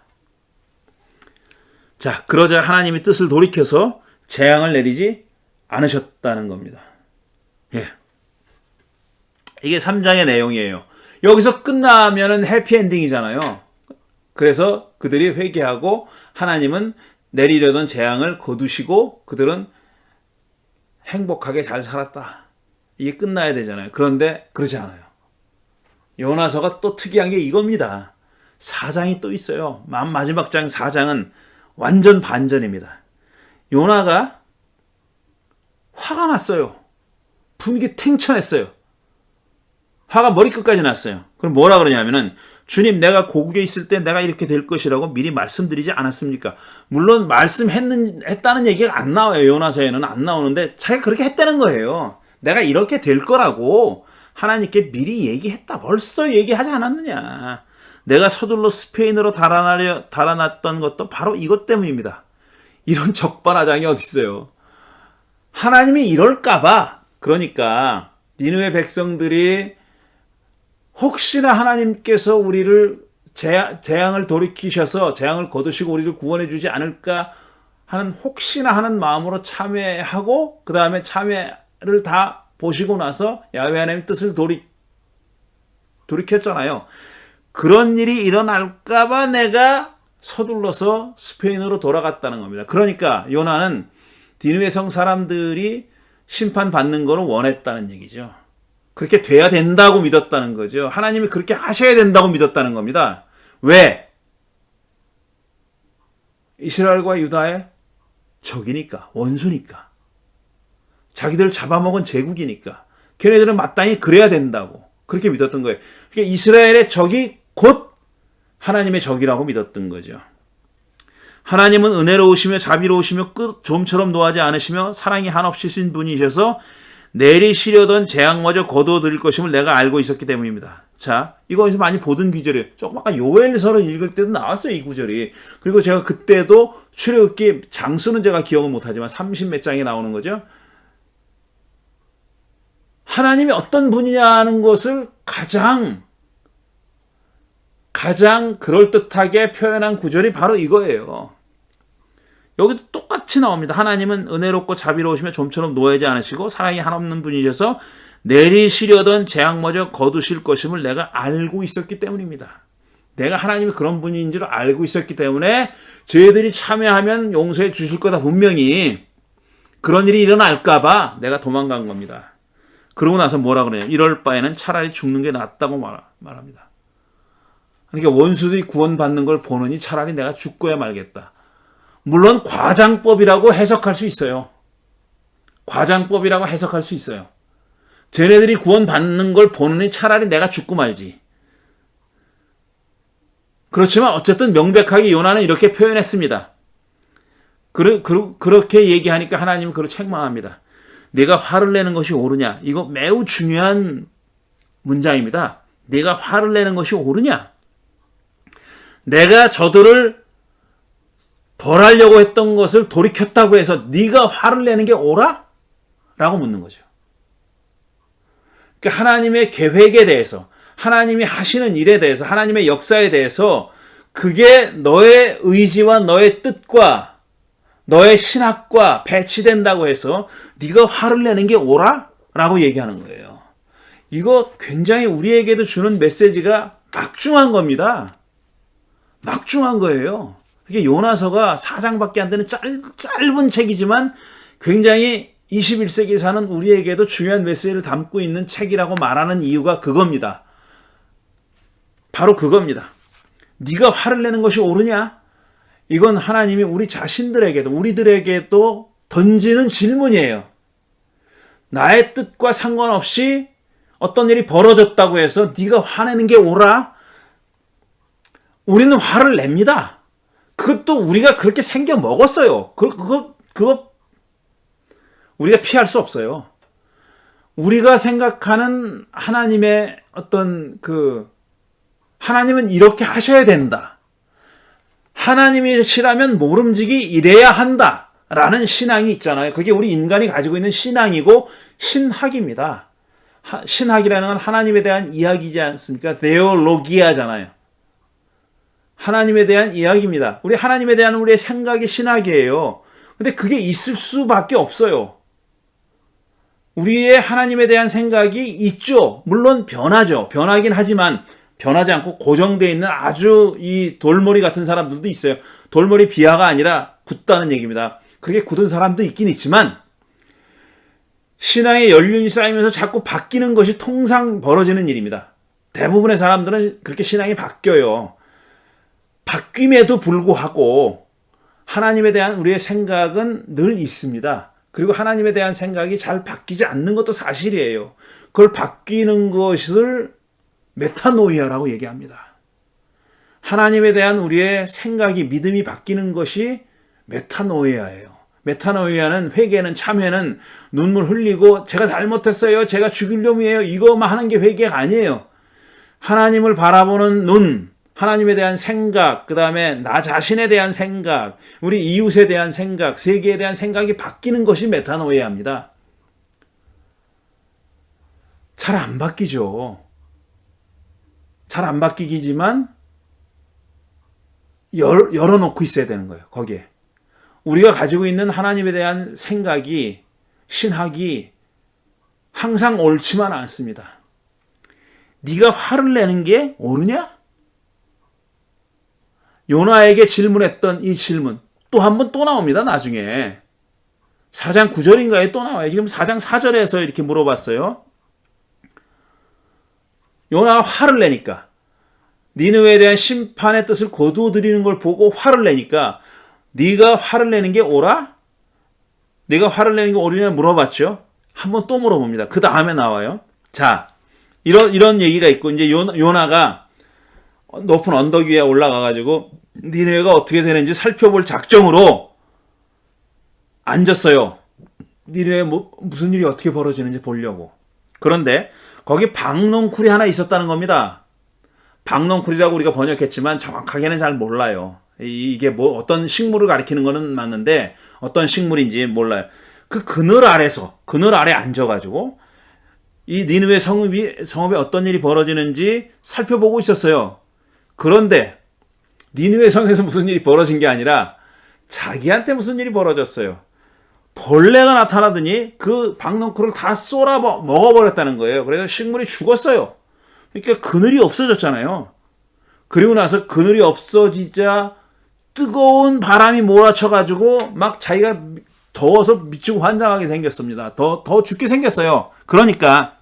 자, 그러자 하나님이 뜻을 돌이켜서 재앙을 내리지 않으셨다는 겁니다. 예. 이게 3장의 내용이에요. 여기서 끝나면은 해피엔딩이잖아요. 그래서 그들이 회개하고 하나님은 내리려던 재앙을 거두시고 그들은 행복하게 잘 살았다. 이게 끝나야 되잖아요. 그런데 그러지 않아요. 요나서가 또 특이한 게 이겁니다. 4장이 또 있어요. 마지막 장 4장은 완전 반전입니다. 요나가 화가 났어요. 분위기 탱천했어요. 화가 머리끝까지 났어요. 그럼 뭐라 그러냐면은 주님 내가 고국에 있을 때 내가 이렇게 될 것이라고 미리 말씀드리지 않았습니까? 물론 말씀했다는 얘기가 안 나와요. 요나서에는 안 나오는데 자기가 그렇게 했다는 거예요. 내가 이렇게 될 거라고 하나님께 미리 얘기했다. 벌써 얘기하지 않았느냐. 내가 서둘러 스페인으로 달아났던 것도 바로 이것 때문입니다. 이런 적반하장이 어디 있어요. 하나님이 이럴까봐 그러니까 니느웨 백성들이 혹시나 하나님께서 우리를 재앙을 돌이키셔서 재앙을 거두시고 우리를 구원해 주지 않을까 하는 혹시나 하는 마음으로 참회하고 그 다음에 참회를 다 보시고 나서 야훼 하나님의 뜻을 돌이켰잖아요. 그런 일이 일어날까봐 내가 서둘러서 스페인으로 돌아갔다는 겁니다. 그러니까 요나는 니느웨 성 사람들이 심판받는 것을 원했다는 얘기죠. 그렇게 돼야 된다고 믿었다는 거죠. 하나님이 그렇게 하셔야 된다고 믿었다는 겁니다. 왜? 이스라엘과 유다의 적이니까, 원수니까. 자기들 잡아먹은 제국이니까. 걔네들은 마땅히 그래야 된다고. 그렇게 믿었던 거예요. 그러니까 이스라엘의 적이 곧 하나님의 적이라고 믿었던 거죠. 하나님은 은혜로우시며 자비로우시며 끝 좀처럼 노하지 않으시며 사랑이 한없이 신 분이셔서 내리시려던 재앙마저 거두어드릴 것임을 내가 알고 있었기 때문입니다. 자, 이거에서 많이 보던 구절이에요. 조금 아까 요엘서를 읽을 때도 나왔어요, 이 구절이. 그리고 제가 그때도 출애굽기 장수는 제가 기억은 못하지만 30몇 장에 나오는 거죠. 하나님이 어떤 분이냐는 것을 가장 그럴듯하게 표현한 구절이 바로 이거예요. 여기도 똑같이 나옵니다. 하나님은 은혜롭고 자비로우시며 좀처럼 노하지 않으시고 사랑이 한없는 분이셔서 내리시려던 재앙마저 거두실 것임을 내가 알고 있었기 때문입니다. 내가 하나님이 그런 분인 줄 알고 있었기 때문에 저희들이 참여하면 용서해 주실 거다. 분명히 그런 일이 일어날까 봐 내가 도망간 겁니다. 그러고 나서 뭐라 그래요? 이럴 바에는 차라리 죽는 게 낫다고 말합니다. 그러니까 원수들이 구원받는 걸 보느니 차라리 내가 죽고야 말겠다. 물론 과장법이라고 해석할 수 있어요. 과장법이라고 해석할 수 있어요. 쟤네들이 구원받는 걸 보느니 차라리 내가 죽고 말지. 그렇지만 어쨌든 명백하게 요나는 이렇게 표현했습니다. 그렇게 얘기하니까 하나님은 그걸 책망합니다. 내가 화를 내는 것이 옳으냐? 이거 매우 중요한 문장입니다. 내가 화를 내는 것이 옳으냐? 내가 저들을 벌하려고 했던 것을 돌이켰다고 해서 네가 화를 내는 게 옳아? 라고 묻는 거죠. 그러니까 하나님의 계획에 대해서, 하나님이 하시는 일에 대해서, 하나님의 역사에 대해서 그게 너의 의지와 너의 뜻과 너의 신학과 배치된다고 해서 네가 화를 내는 게 옳아? 라고 얘기하는 거예요. 이거 굉장히 우리에게도 주는 메시지가 막중한 겁니다. 막중한 거예요. 이게 요나서가 4장밖에 안 되는 짧은 책이지만 굉장히 21세기에 사는 우리에게도 중요한 메시지를 담고 있는 책이라고 말하는 이유가 그겁니다. 바로 그겁니다. 네가 화를 내는 것이 옳으냐? 이건 하나님이 우리 자신들에게도 우리들에게도 던지는 질문이에요. 나의 뜻과 상관없이 어떤 일이 벌어졌다고 해서 네가 화내는 게 옳아? 우리는 화를 냅니다. 그것도 우리가 그렇게 생겨 먹었어요. 그거 우리가 피할 수 없어요. 우리가 생각하는 하나님의 어떤 하나님은 이렇게 하셔야 된다. 하나님이시라면 모름지기 이래야 한다. 라는 신앙이 있잖아요. 그게 우리 인간이 가지고 있는 신앙이고 신학입니다. 신학이라는 건 하나님에 대한 이야기지 않습니까? 데올로기아잖아요. 하나님에 대한 이야기입니다. 우리 하나님에 대한 우리의 생각이 신학이에요. 근데 그게 있을 수밖에 없어요. 우리의 하나님에 대한 생각이 있죠. 물론 변하죠. 변하긴 하지만 변하지 않고 고정되어 있는 아주 이 돌머리 같은 사람들도 있어요. 돌머리 비하가 아니라 굳다는 얘기입니다. 그렇게 굳은 사람도 있긴 있지만 신앙의 연륜이 쌓이면서 자꾸 바뀌는 것이 통상 벌어지는 일입니다. 대부분의 사람들은 그렇게 신앙이 바뀌어요. 바뀜에도 불구하고 하나님에 대한 우리의 생각은 늘 있습니다. 그리고 하나님에 대한 생각이 잘 바뀌지 않는 것도 사실이에요. 그걸 바뀌는 것을 메타노이아라고 얘기합니다. 하나님에 대한 우리의 생각이 믿음이 바뀌는 것이 메타노이아예요. 메타노이아는 회개는 참회는 눈물 흘리고 제가 잘못했어요. 제가 죽일 놈이에요. 이거만 하는 게 회개가 아니에요. 하나님을 바라보는 눈, 하나님에 대한 생각, 그 다음에 나 자신에 대한 생각, 우리 이웃에 대한 생각, 세계에 대한 생각이 바뀌는 것이 메타노이아입니다. 잘 안 바뀌죠. 잘 안 바뀌기지만 열어놓고 있어야 되는 거예요. 거기에. 우리가 가지고 있는 하나님에 대한 생각이, 신학이 항상 옳지만 않습니다. 네가 화를 내는 게 옳으냐? 요나에게 질문했던 이 질문 또 한 번 또 나옵니다. 나중에 4장 9절인가에 또 나와요. 지금 4장 4절에서 이렇게 물어봤어요. 요나가 화를 내니까, 니느웨에 대한 심판의 뜻을 거두어들이는 걸 보고 화를 내니까, 네가 화를 내는 게 옳아? 네가 화를 내는 게 옳으냐 물어봤죠. 한번 또 물어봅니다. 그 다음에 나와요. 자, 이런 얘기가 있고, 이제 요나가 높은 언덕 위에 올라가가지고 니느웨가 어떻게 되는지 살펴볼 작정으로 앉았어요. 니느웨에 무슨 일이 어떻게 벌어지는지 보려고. 그런데 거기 박농쿨이 하나 있었다는 겁니다. 박농쿨이라고 우리가 번역했지만 정확하게는 잘 몰라요. 이게 뭐 어떤 식물을 가리키는 거는 맞는데 어떤 식물인지 몰라요. 그 그늘 아래 앉아가지고 이 니느웨 성읍에 어떤 일이 벌어지는지 살펴보고 있었어요. 그런데 니느웨 성에서 무슨 일이 벌어진 게 아니라 자기한테 무슨 일이 벌어졌어요. 벌레가 나타나더니 그 박농쿨을 다 쏟아 먹어버렸다는 거예요. 그래서 식물이 죽었어요. 그러니까 그늘이 없어졌잖아요. 그리고 나서 그늘이 없어지자 뜨거운 바람이 몰아쳐가지고 막 자기가 더워서 미치고 환장하게 생겼습니다. 더 죽게 생겼어요. 그러니까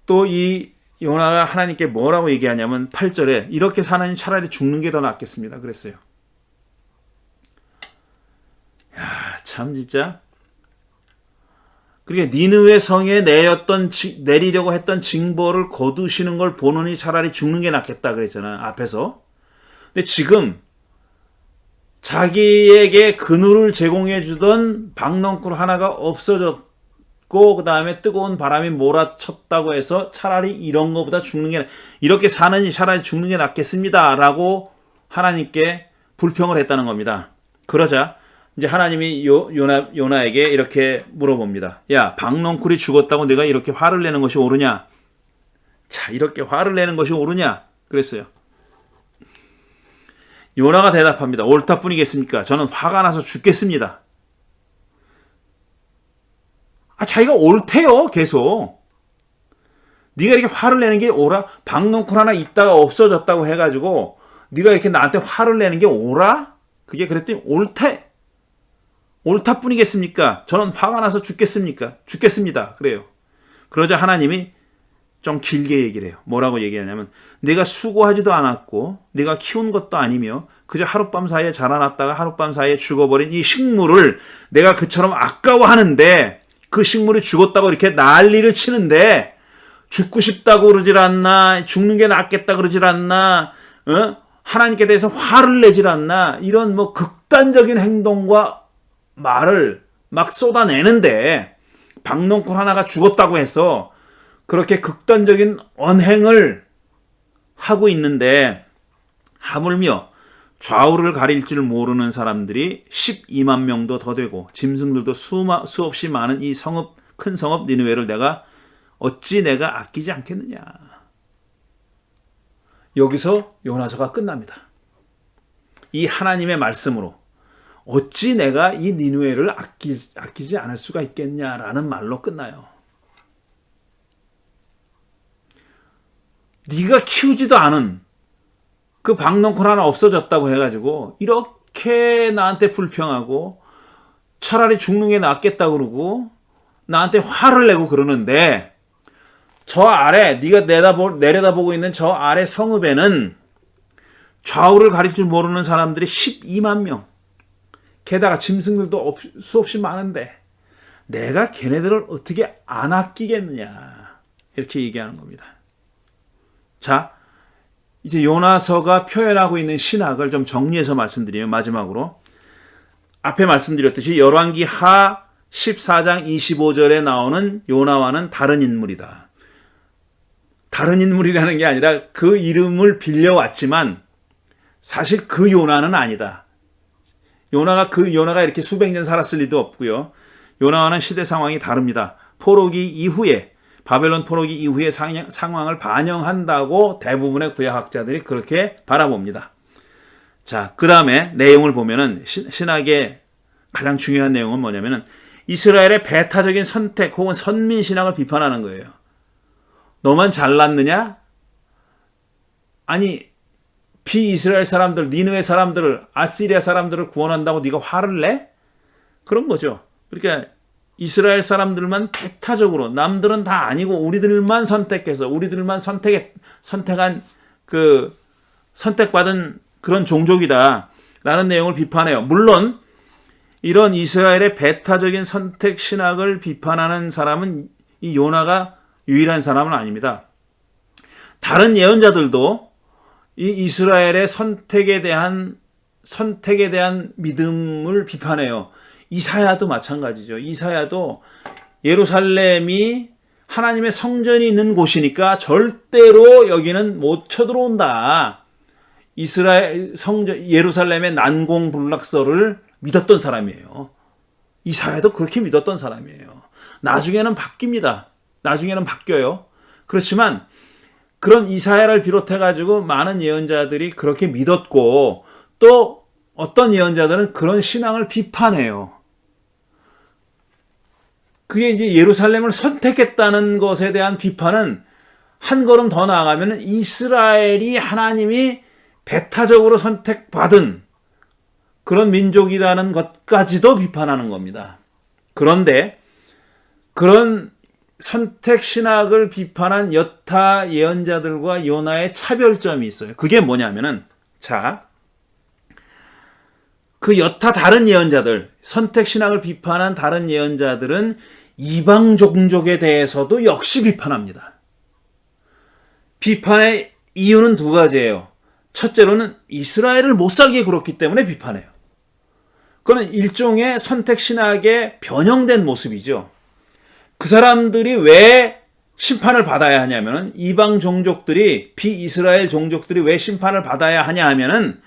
또 이 요나가 하나님께 뭐라고 얘기하냐면 8절에 이렇게 사느니 차라리 죽는 게 더 낫겠습니다. 그랬어요. 야, 참 진짜. 그러니까 니느웨 성에 내리려고 했던 징벌을 거두시는 걸 보느니 차라리 죽는 게 낫겠다 그랬잖아요. 앞에서. 근데 지금 자기에게 그늘을 제공해 주던 박농쿨 하나가 없어졌고 그 다음에 뜨거운 바람이 몰아쳤다고 해서 차라리 이런 거보다 이렇게 사느니 차라리 죽는 게 낫겠습니다 라고 하나님께 불평을 했다는 겁니다. 그러자 이제 하나님이 요나에게 이렇게 물어봅니다. 야, 박농쿨이 죽었다고 내가 이렇게 화를 내는 것이 옳으냐? 자, 이렇게 화를 내는 것이 옳으냐? 그랬어요. 요나가 대답합니다. 옳다 뿐이겠습니까? 저는 화가 나서 죽겠습니다. 자기가 옳대요, 계속. 네가 이렇게 화를 내는 게 옳아? 박농쿨 하나 있다가 없어졌다고 해가지고 네가 이렇게 나한테 화를 내는 게 옳아? 그게 그랬더니 옳대. 옳다 뿐이겠습니까? 저는 화가 나서 죽겠습니다. 그래요. 그러자 하나님이 좀 길게 얘기를 해요. 뭐라고 얘기하냐면 내가 수고하지도 않았고 내가 키운 것도 아니며 그저 하룻밤 사이에 자라났다가 하룻밤 사이에 죽어버린 이 식물을 내가 그처럼 아까워하는데 그 식물이 죽었다고 이렇게 난리를 치는데 죽고 싶다고 그러질 않나, 죽는 게 낫겠다 그러질 않나, 하나님께 대해서 화를 내질 않나, 이런 뭐 극단적인 행동과 말을 막 쏟아내는데 박농쿨 하나가 죽었다고 해서 그렇게 극단적인 언행을 하고 있는데 하물며 좌우를 가릴 줄 모르는 사람들이 12만 명도 더 되고 짐승들도 수없이 많은 이 큰 성읍 니느웨를 어찌 내가 아끼지 않겠느냐. 여기서 요나서가 끝납니다. 이 하나님의 말씀으로 어찌 내가 이 니느웨를 아끼지 않을 수가 있겠냐라는 말로 끝나요. 네가 키우지도 않은 그 박농쿨 하나 없어졌다고 해가지고 이렇게 나한테 불평하고 차라리 죽는 게 낫겠다 그러고 나한테 화를 내고 그러는데 저 아래 네가 내려다보고 있는 저 아래 성읍에는 좌우를 가릴 줄 모르는 사람들이 12만 명 게다가 짐승들도 수없이 많은데 내가 걔네들을 어떻게 안 아끼겠느냐 이렇게 얘기하는 겁니다. 자, 이제 요나서가 표현하고 있는 신학을 좀 정리해서 말씀드리면 마지막으로 앞에 말씀드렸듯이 열왕기 하 14장 25절에 나오는 요나와는 다른 인물이다. 다른 인물이라는 게 아니라 그 이름을 빌려왔지만 사실 그 요나는 아니다. 요나가 이렇게 수백 년 살았을 리도 없고요. 요나와는 시대 상황이 다릅니다. 바벨론 포로기 이후의 상황을 반영한다고 대부분의 구약학자들이 그렇게 바라봅니다. 자, 그 다음에 내용을 보면은 신학의 가장 중요한 내용은 뭐냐면은 이스라엘의 배타적인 선택 혹은 선민신학을 비판하는 거예요. 너만 잘났느냐? 아니, 비이스라엘 사람들, 니느웨 사람들을, 아시리아 사람들을 구원한다고 네가 화를 내? 그런 거죠. 그러니까 이스라엘 사람들만 배타적으로 남들은 다 아니고 우리들만 선택해서 우리들만 선택한 그 선택받은 그런 종족이다라는 내용을 비판해요. 물론 이런 이스라엘의 배타적인 선택 신학을 비판하는 사람은 이 요나가 유일한 사람은 아닙니다. 다른 예언자들도 이 이스라엘의 선택에 대한 믿음을 비판해요. 이사야도 마찬가지죠. 이사야도 예루살렘이 하나님의 성전이 있는 곳이니까 절대로 여기는 못 쳐들어온다. 이스라엘 성전 예루살렘의 난공불락설을 믿었던 사람이에요. 이사야도 그렇게 믿었던 사람이에요. 나중에는 바뀝니다. 나중에는 바뀌어요. 그렇지만 그런 이사야를 비롯해 가지고 많은 예언자들이 그렇게 믿었고 또 어떤 예언자들은 그런 신앙을 비판해요. 그게 이제 예루살렘을 선택했다는 것에 대한 비판은 한 걸음 더 나아가면 이스라엘이 하나님이 배타적으로 선택받은 그런 민족이라는 것까지도 비판하는 겁니다. 그런데 그런 선택 신학을 비판한 여타 예언자들과 요나의 차별점이 있어요. 그게 뭐냐면은 그 여타 다른 예언자들, 선택 신학을 비판한 다른 예언자들은 이방 종족에 대해서도 역시 비판합니다. 비판의 이유는 두 가지예요. 첫째로는 이스라엘을 못 살게 굴었기 때문에 비판해요. 그건 일종의 선택 신학의 변형된 모습이죠. 그 사람들이 왜 심판을 받아야 하냐면은 이방 종족들이 비이스라엘 종족들이 왜 심판을 받아야 하냐 하면은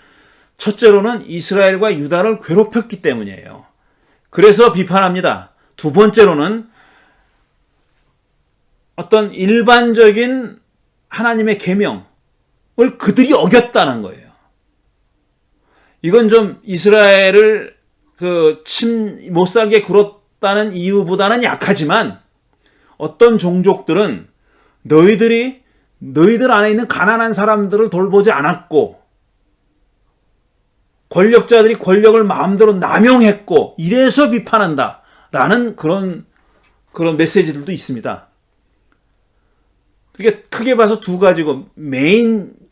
첫째로는 이스라엘과 유다를 괴롭혔기 때문이에요. 그래서 비판합니다. 두 번째로는 어떤 일반적인 하나님의 계명을 그들이 어겼다는 거예요. 이건 좀 이스라엘을 못 살게 굴었다는 이유보다는 약하지만 어떤 종족들은 너희들 안에 있는 가난한 사람들을 돌보지 않았고 권력자들이 권력을 마음대로 남용했고 이래서 비판한다라는 그런 메시지들도 있습니다. 그게 크게 봐서 두 가지고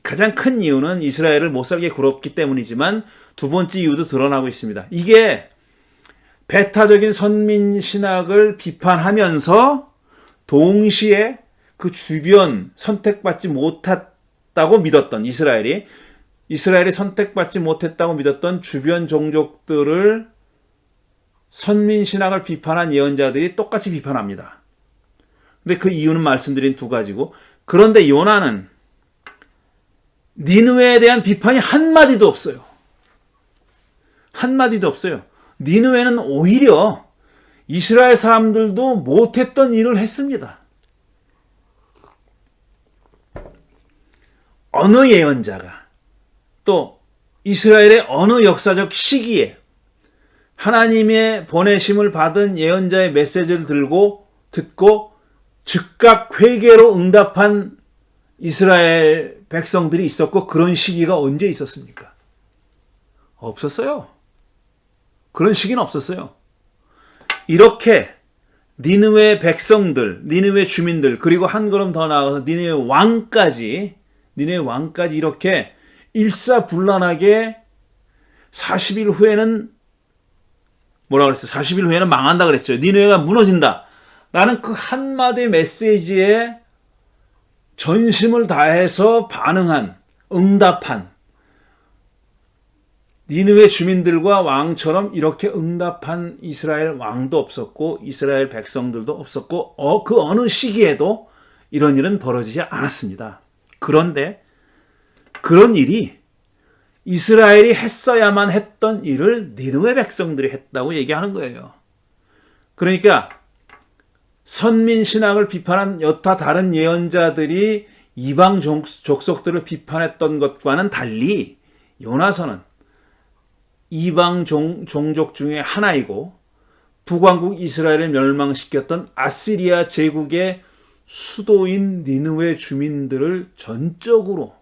가장 큰 이유는 이스라엘을 못 살게 굴었기 때문이지만 두 번째 이유도 드러나고 있습니다. 이게 배타적인 선민 신학을 비판하면서 동시에 그 주변 선택받지 못했다고 믿었던 이스라엘이 선택받지 못했다고 믿었던 주변 종족들을 선민 신학을 비판한 예언자들이 똑같이 비판합니다. 근데 그 이유는 말씀드린 두 가지고 그런데 요나는 니느웨에 대한 비판이 한마디도 없어요. 한마디도 없어요. 니느웨는 오히려 이스라엘 사람들도 못했던 일을 했습니다. 어느 예언자가 또 이스라엘의 어느 역사적 시기에 하나님의 보내심을 받은 예언자의 메시지를 듣고 즉각 회개로 응답한 이스라엘 백성들이 있었고 그런 시기가 언제 있었습니까? 없었어요. 그런 시기는 없었어요. 이렇게 니느웨 백성들, 니느웨 주민들, 그리고 한 걸음 더 나아가서 니느웨 왕까지 이렇게 일사불란하게 40일 후에는 뭐라 그랬어요? 40일 후에는 망한다 그랬죠. 니느웨가 무너진다. 라는 그 한마디 메시지에 전심을 다해서 반응한, 응답한 니느웨 주민들과 왕처럼 이렇게 응답한 이스라엘 왕도 없었고 이스라엘 백성들도 없었고 그 어느 시기에도 이런 일은 벌어지지 않았습니다. 그런데 그런 일이 이스라엘이 했어야만 했던 일을 니느웨 백성들이 했다고 얘기하는 거예요. 그러니까 선민 신학을 비판한 여타 다른 예언자들이 이방 족속들을 비판했던 것과는 달리 요나서는 이방 종족 중에 하나이고 북왕국 이스라엘을 멸망시켰던 아시리아 제국의 수도인 니느웨 주민들을 전적으로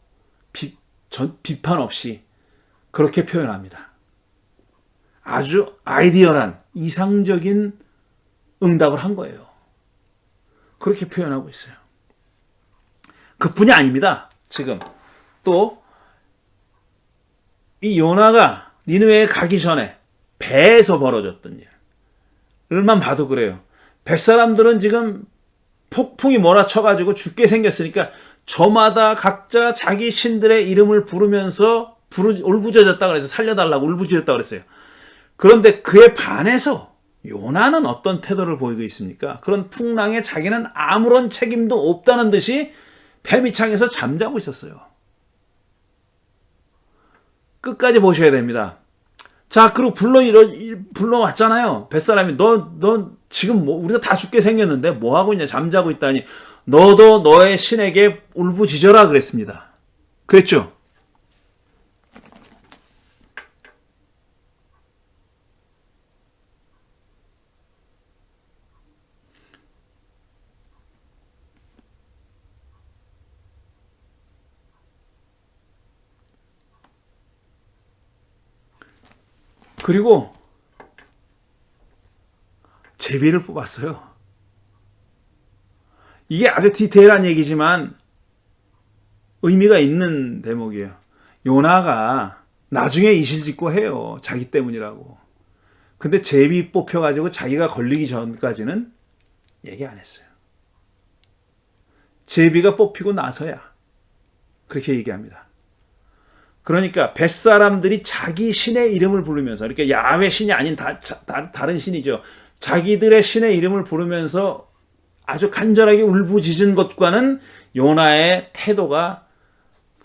비판 없이 그렇게 표현합니다. 아주 아이디어란 이상적인 응답을 한 거예요. 그렇게 표현하고 있어요. 그뿐이 아닙니다. 지금 또 이 요나가 니느웨에 가기 전에 배에서 벌어졌던 일을만 봐도 그래요. 뱃사람들은 지금 폭풍이 몰아쳐가지고 죽게 생겼으니까 저마다 각자 자기 신들의 이름을 부르면서 울부짖었다 그래서 살려달라고 울부짖었다 그랬어요. 그런데 그에 반해서 요나는 어떤 태도를 보이고 있습니까? 그런 풍랑에 자기는 아무런 책임도 없다는 듯이 배 밑창에서 잠자고 있었어요. 끝까지 보셔야 됩니다. 자, 그리고 불러왔잖아요. 뱃사람이 너 지금 뭐 우리가 다 죽게 생겼는데 뭐 하고 있냐? 잠자고 있다니. 너도 너의 신에게 울부짖어라 그랬습니다. 그랬죠? 그리고 제비를 뽑았어요. 이게 아주 디테일한 얘기지만 의미가 있는 대목이에요. 요나가 나중에 이실직고 해요. 자기 때문이라고. 근데 제비 뽑혀가지고 자기가 걸리기 전까지는 얘기 안 했어요. 제비가 뽑히고 나서야 그렇게 얘기합니다. 그러니까 뱃사람들이 자기 신의 이름을 부르면서, 그러니까 야훼 신이 아닌 다른 신이죠. 자기들의 신의 이름을 부르면서 아주 간절하게 울부짖은 것과는 요나의 태도가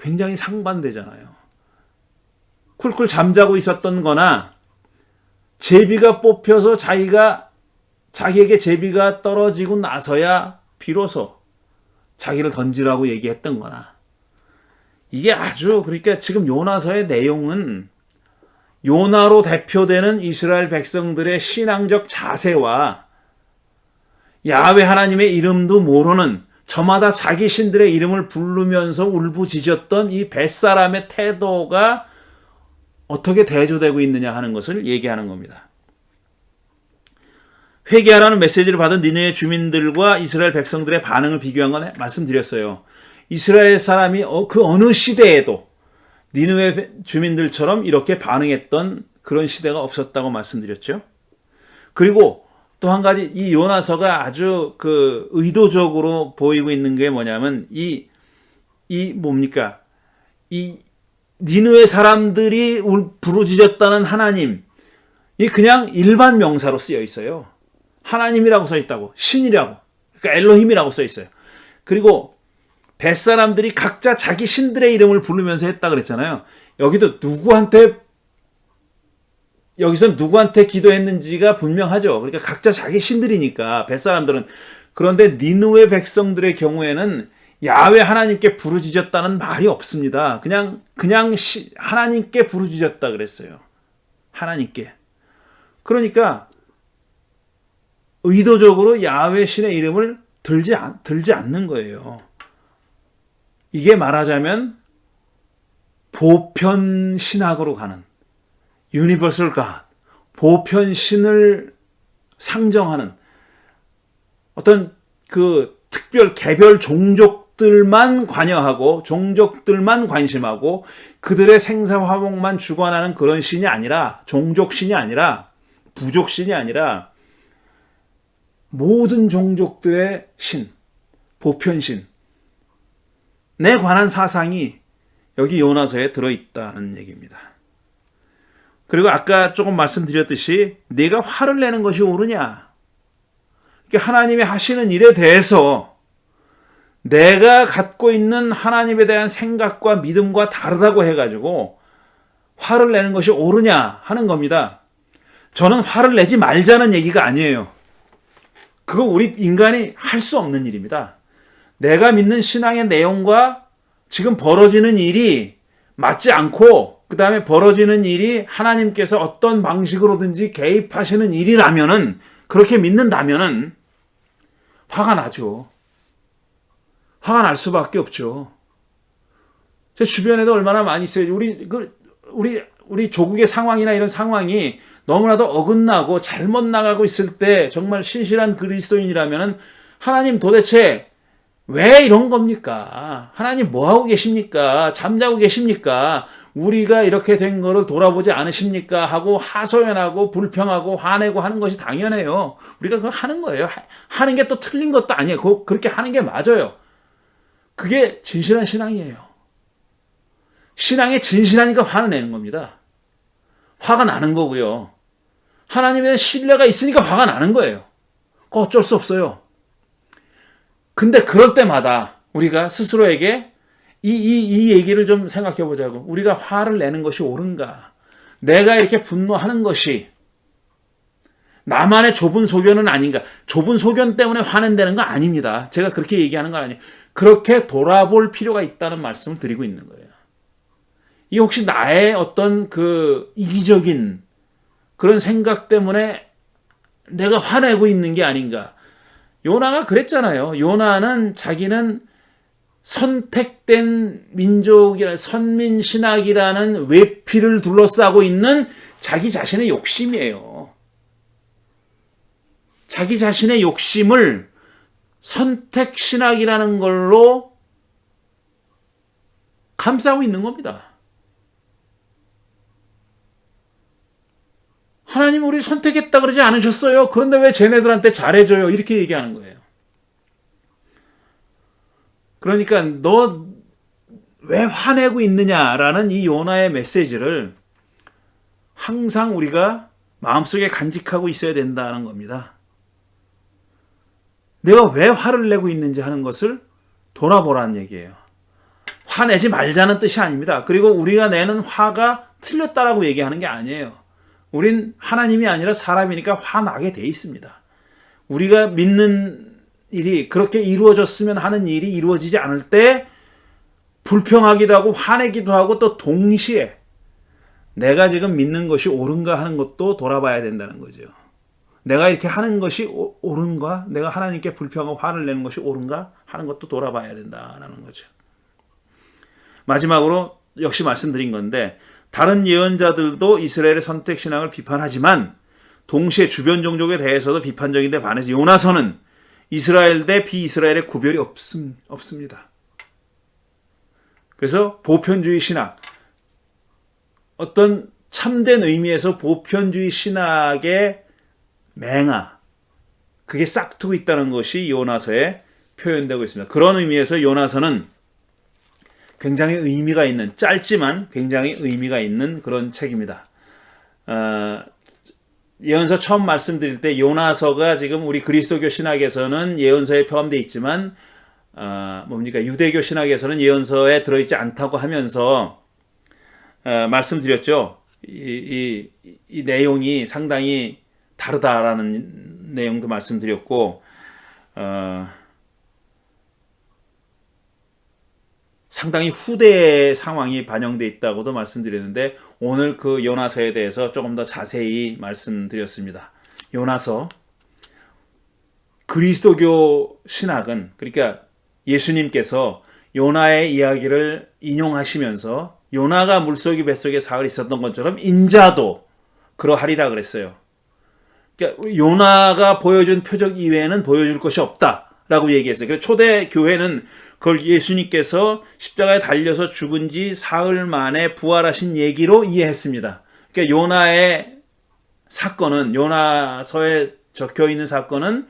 굉장히 상반되잖아요. 쿨쿨 잠자고 있었던 거나 제비가 뽑혀서 자기에게 제비가 떨어지고 나서야 비로소 자기를 던지라고 얘기했던 거나, 이게 아주, 그러니까 지금 요나서의 내용은 요나로 대표되는 이스라엘 백성들의 신앙적 자세와 야훼 하나님의 이름도 모르는 저마다 자기 신들의 이름을 부르면서 울부짖었던 이 뱃사람의 태도가 어떻게 대조되고 있느냐 하는 것을 얘기하는 겁니다. 회개하라는 메시지를 받은 니느웨 주민들과 이스라엘 백성들의 반응을 비교한 건 말씀드렸어요. 이스라엘 사람이 그 어느 시대에도 니느웨 주민들처럼 이렇게 반응했던 그런 시대가 없었다고 말씀드렸죠. 그리고 또 한 가지, 이 요나서가 아주 그 의도적으로 보이고 있는 게 뭐냐면 이 니느웨 사람들이 부르짖었다는 하나님, 이 그냥 일반 명사로 쓰여 있어요. 하나님이라고 써 있다고, 신이라고, 그러니까 엘로힘이라고 써 있어요. 그리고 뱃사람들이 각자 자기 신들의 이름을 부르면서 했다 그랬잖아요. 여기서 누구한테 기도했는지가 분명하죠. 그러니까 각자 자기 신들이니까 뱃사람들은. 그런데 니느웨 백성들의 경우에는 야훼 하나님께 부르짖었다는 말이 없습니다. 그냥 하나님께 부르짖었다 그랬어요. 하나님께. 그러니까 의도적으로 야훼 신의 이름을 들지 않는 거예요. 이게 말하자면 보편 신학으로 가는, 유니버설 갓, 보편 신을 상정하는 어떤 그 특별 개별 종족들만 관여하고 종족들만 관심하고 그들의 생사화복만 주관하는 그런 신이 아니라, 종족신이 아니라, 부족신이 아니라 모든 종족들의 신, 보편신 에 관한 사상이 여기 요나서에 들어있다는 얘기입니다. 그리고 아까 조금 말씀드렸듯이 네가 화를 내는 것이 옳으냐? 그러니까 하나님이 하시는 일에 대해서 내가 갖고 있는 하나님에 대한 생각과 믿음과 다르다고 해가지고 화를 내는 것이 옳으냐 하는 겁니다. 저는 화를 내지 말자는 얘기가 아니에요. 그거 우리 인간이 할 수 없는 일입니다. 내가 믿는 신앙의 내용과 지금 벌어지는 일이 맞지 않고, 그 다음에 벌어지는 일이 하나님께서 어떤 방식으로든지 개입하시는 일이라면은, 그렇게 믿는다면은 화가 나죠. 화가 날 수밖에 없죠. 제 주변에도 얼마나 많이 있어요. 우리 우리 조국의 상황이나 이런 상황이 너무나도 어긋나고 잘못 나가고 있을 때 정말 신실한 그리스도인이라면 하나님 도대체 왜 이런 겁니까? 하나님 뭐 하고 계십니까? 잠자고 계십니까? 우리가 이렇게 된 거를 돌아보지 않으십니까? 하고 하소연하고 불평하고 화내고 하는 것이 당연해요. 우리가 그거 하는 거예요. 하는 게 또 틀린 것도 아니에요. 그렇게 하는 게 맞아요. 그게 진실한 신앙이에요. 신앙에 진실하니까 화를 내는 겁니다. 화가 나는 거고요. 하나님에 대한 신뢰가 있으니까 화가 나는 거예요. 그거 어쩔 수 없어요. 근데 그럴 때마다 우리가 스스로에게 이 얘기를 좀 생각해 보자고. 우리가 화를 내는 것이 옳은가? 내가 이렇게 분노하는 것이 나만의 좁은 소견은 아닌가? 좁은 소견 때문에 화낸다는 거 아닙니다. 제가 그렇게 얘기하는 건 아니에요. 그렇게 돌아볼 필요가 있다는 말씀을 드리고 있는 거예요. 이 혹시 나의 어떤 그 이기적인 그런 생각 때문에 내가 화내고 있는 게 아닌가? 요나가 그랬잖아요. 요나는 자기는 선택된 민족이라 선민 신학이라는 외피를 둘러싸고 있는 자기 자신의 욕심이에요. 자기 자신의 욕심을 선택 신학이라는 걸로 감싸고 있는 겁니다. 하나님 우리 선택했다 그러지 않으셨어요? 그런데 왜 쟤네들한테 잘해줘요? 이렇게 얘기하는 거예요. 그러니까 너 왜 화내고 있느냐라는 이 요나의 메시지를 항상 우리가 마음속에 간직하고 있어야 된다는 겁니다. 내가 왜 화를 내고 있는지 하는 것을 돌아보라는 얘기예요. 화내지 말자는 뜻이 아닙니다. 그리고 우리가 내는 화가 틀렸다라고 얘기하는 게 아니에요. 우린 하나님이 아니라 사람이니까 화나게 돼 있습니다. 우리가 믿는 일이 그렇게 이루어졌으면 하는 일이 이루어지지 않을 때 불평하기도 하고 화내기도 하고 또 동시에 내가 지금 믿는 것이 옳은가 하는 것도 돌아봐야 된다는 거죠. 내가 이렇게 하는 것이 옳은가? 내가 하나님께 불평하고 화를 내는 것이 옳은가? 하는 것도 돌아봐야 된다는 거죠. 마지막으로 역시 말씀드린 건데 다른 예언자들도 이스라엘의 선택 신앙을 비판하지만 동시에 주변 종족에 대해서도 비판적인데 반해서 요나서는 이스라엘 대 비이스라엘의 구별이 없습니다. 그래서 보편주의 신학, 어떤 참된 의미에서 보편주의 신학의 맹아, 그게 싹트고 있다는 것이 요나서에 표현되고 있습니다. 그런 의미에서 요나서는 굉장히 의미가 있는, 짧지만 굉장히 의미가 있는 그런 책입니다. 예언서 처음 말씀드릴 때 요나서가 지금 우리 그리스도교 신학에서는 예언서에 포함되어 있지만 유대교 신학에서는 예언서에 들어있지 않다고 하면서 말씀드렸죠. 이 내용이 상당히 다르다라는 내용도 말씀드렸고 상당히 후대의 상황이 반영되어 있다고도 말씀드렸는데 오늘 그 요나서에 대해서 조금 더 자세히 말씀드렸습니다. 요나서, 그리스도교 신학은, 그러니까 예수님께서 요나의 이야기를 인용하시면서 요나가 물속이 뱃속에 사흘 있었던 것처럼 인자도 그러하리라 그랬어요. 그러니까 요나가 보여준 표적 이외에는 보여줄 것이 없다라고 얘기했어요. 그래서 초대 교회는 그걸 예수님께서 십자가에 달려서 죽은 지 사흘 만에 부활하신 얘기로 이해했습니다. 그러니까 요나의 사건은, 요나서에 적혀 있는 사건은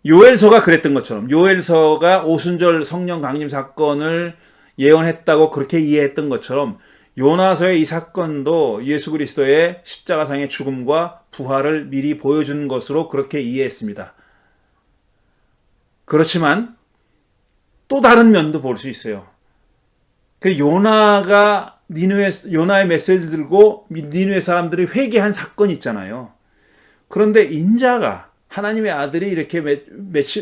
요엘서가 그랬던 것처럼, 요엘서가 오순절 성령 강림 사건을 예언했다고 그렇게 이해했던 것처럼 요나서의 이 사건도 예수 그리스도의 십자가상의 죽음과 부활을 미리 보여준 것으로 그렇게 이해했습니다. 그렇지만 또 다른 면도 볼 수 있어요. 요나가 요나의 메시지를 들고 니느웨 사람들이 회개한 사건이 있잖아요. 그런데 인자가, 하나님의 아들이 이렇게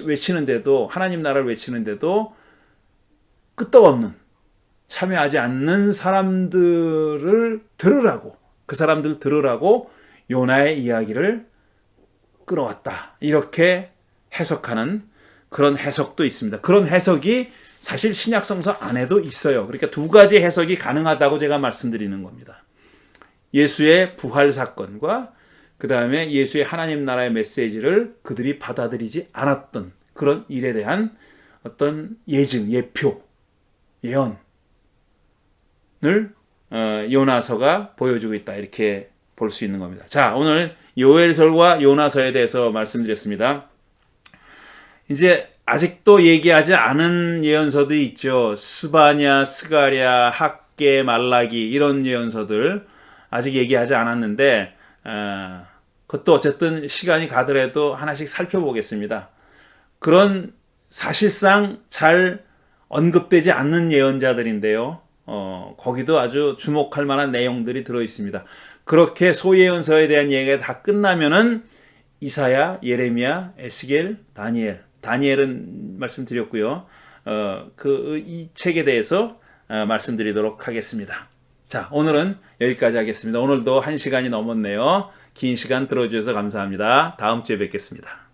외치는데도, 하나님 나라를 외치는데도 끄떡없는, 참여하지 않는 사람들을 들으라고, 그 사람들 들으라고 요나의 이야기를 끌어왔다. 이렇게 해석하는 그런 해석도 있습니다. 그런 해석이 사실 신약성서 안에도 있어요. 그러니까 두 가지 해석이 가능하다고 제가 말씀드리는 겁니다. 예수의 부활 사건과 그 다음에 예수의 하나님 나라의 메시지를 그들이 받아들이지 않았던 그런 일에 대한 어떤 예증, 예표, 예언을 요나서가 보여주고 있다. 이렇게 볼 수 있는 겁니다. 자, 오늘 요엘서와 요나서에 대해서 말씀드렸습니다. 이제 아직도 얘기하지 않은 예언서도 있죠. 스바냐, 스가랴, 학개, 말라기 이런 예언서들 아직 얘기하지 않았는데 그것도 어쨌든 시간이 가더라도 하나씩 살펴보겠습니다. 그런 사실상 잘 언급되지 않는 예언자들인데요. 거기도 아주 주목할 만한 내용들이 들어 있습니다. 그렇게 소예언서에 대한 얘기가 다 끝나면은 이사야, 예레미야, 에스겔, 다니엘은 말씀드렸고요. 이 책에 대해서 말씀드리도록 하겠습니다. 자, 오늘은 여기까지 하겠습니다. 오늘도 1시간이 넘었네요. 긴 시간 들어주셔서 감사합니다. 다음 주에 뵙겠습니다.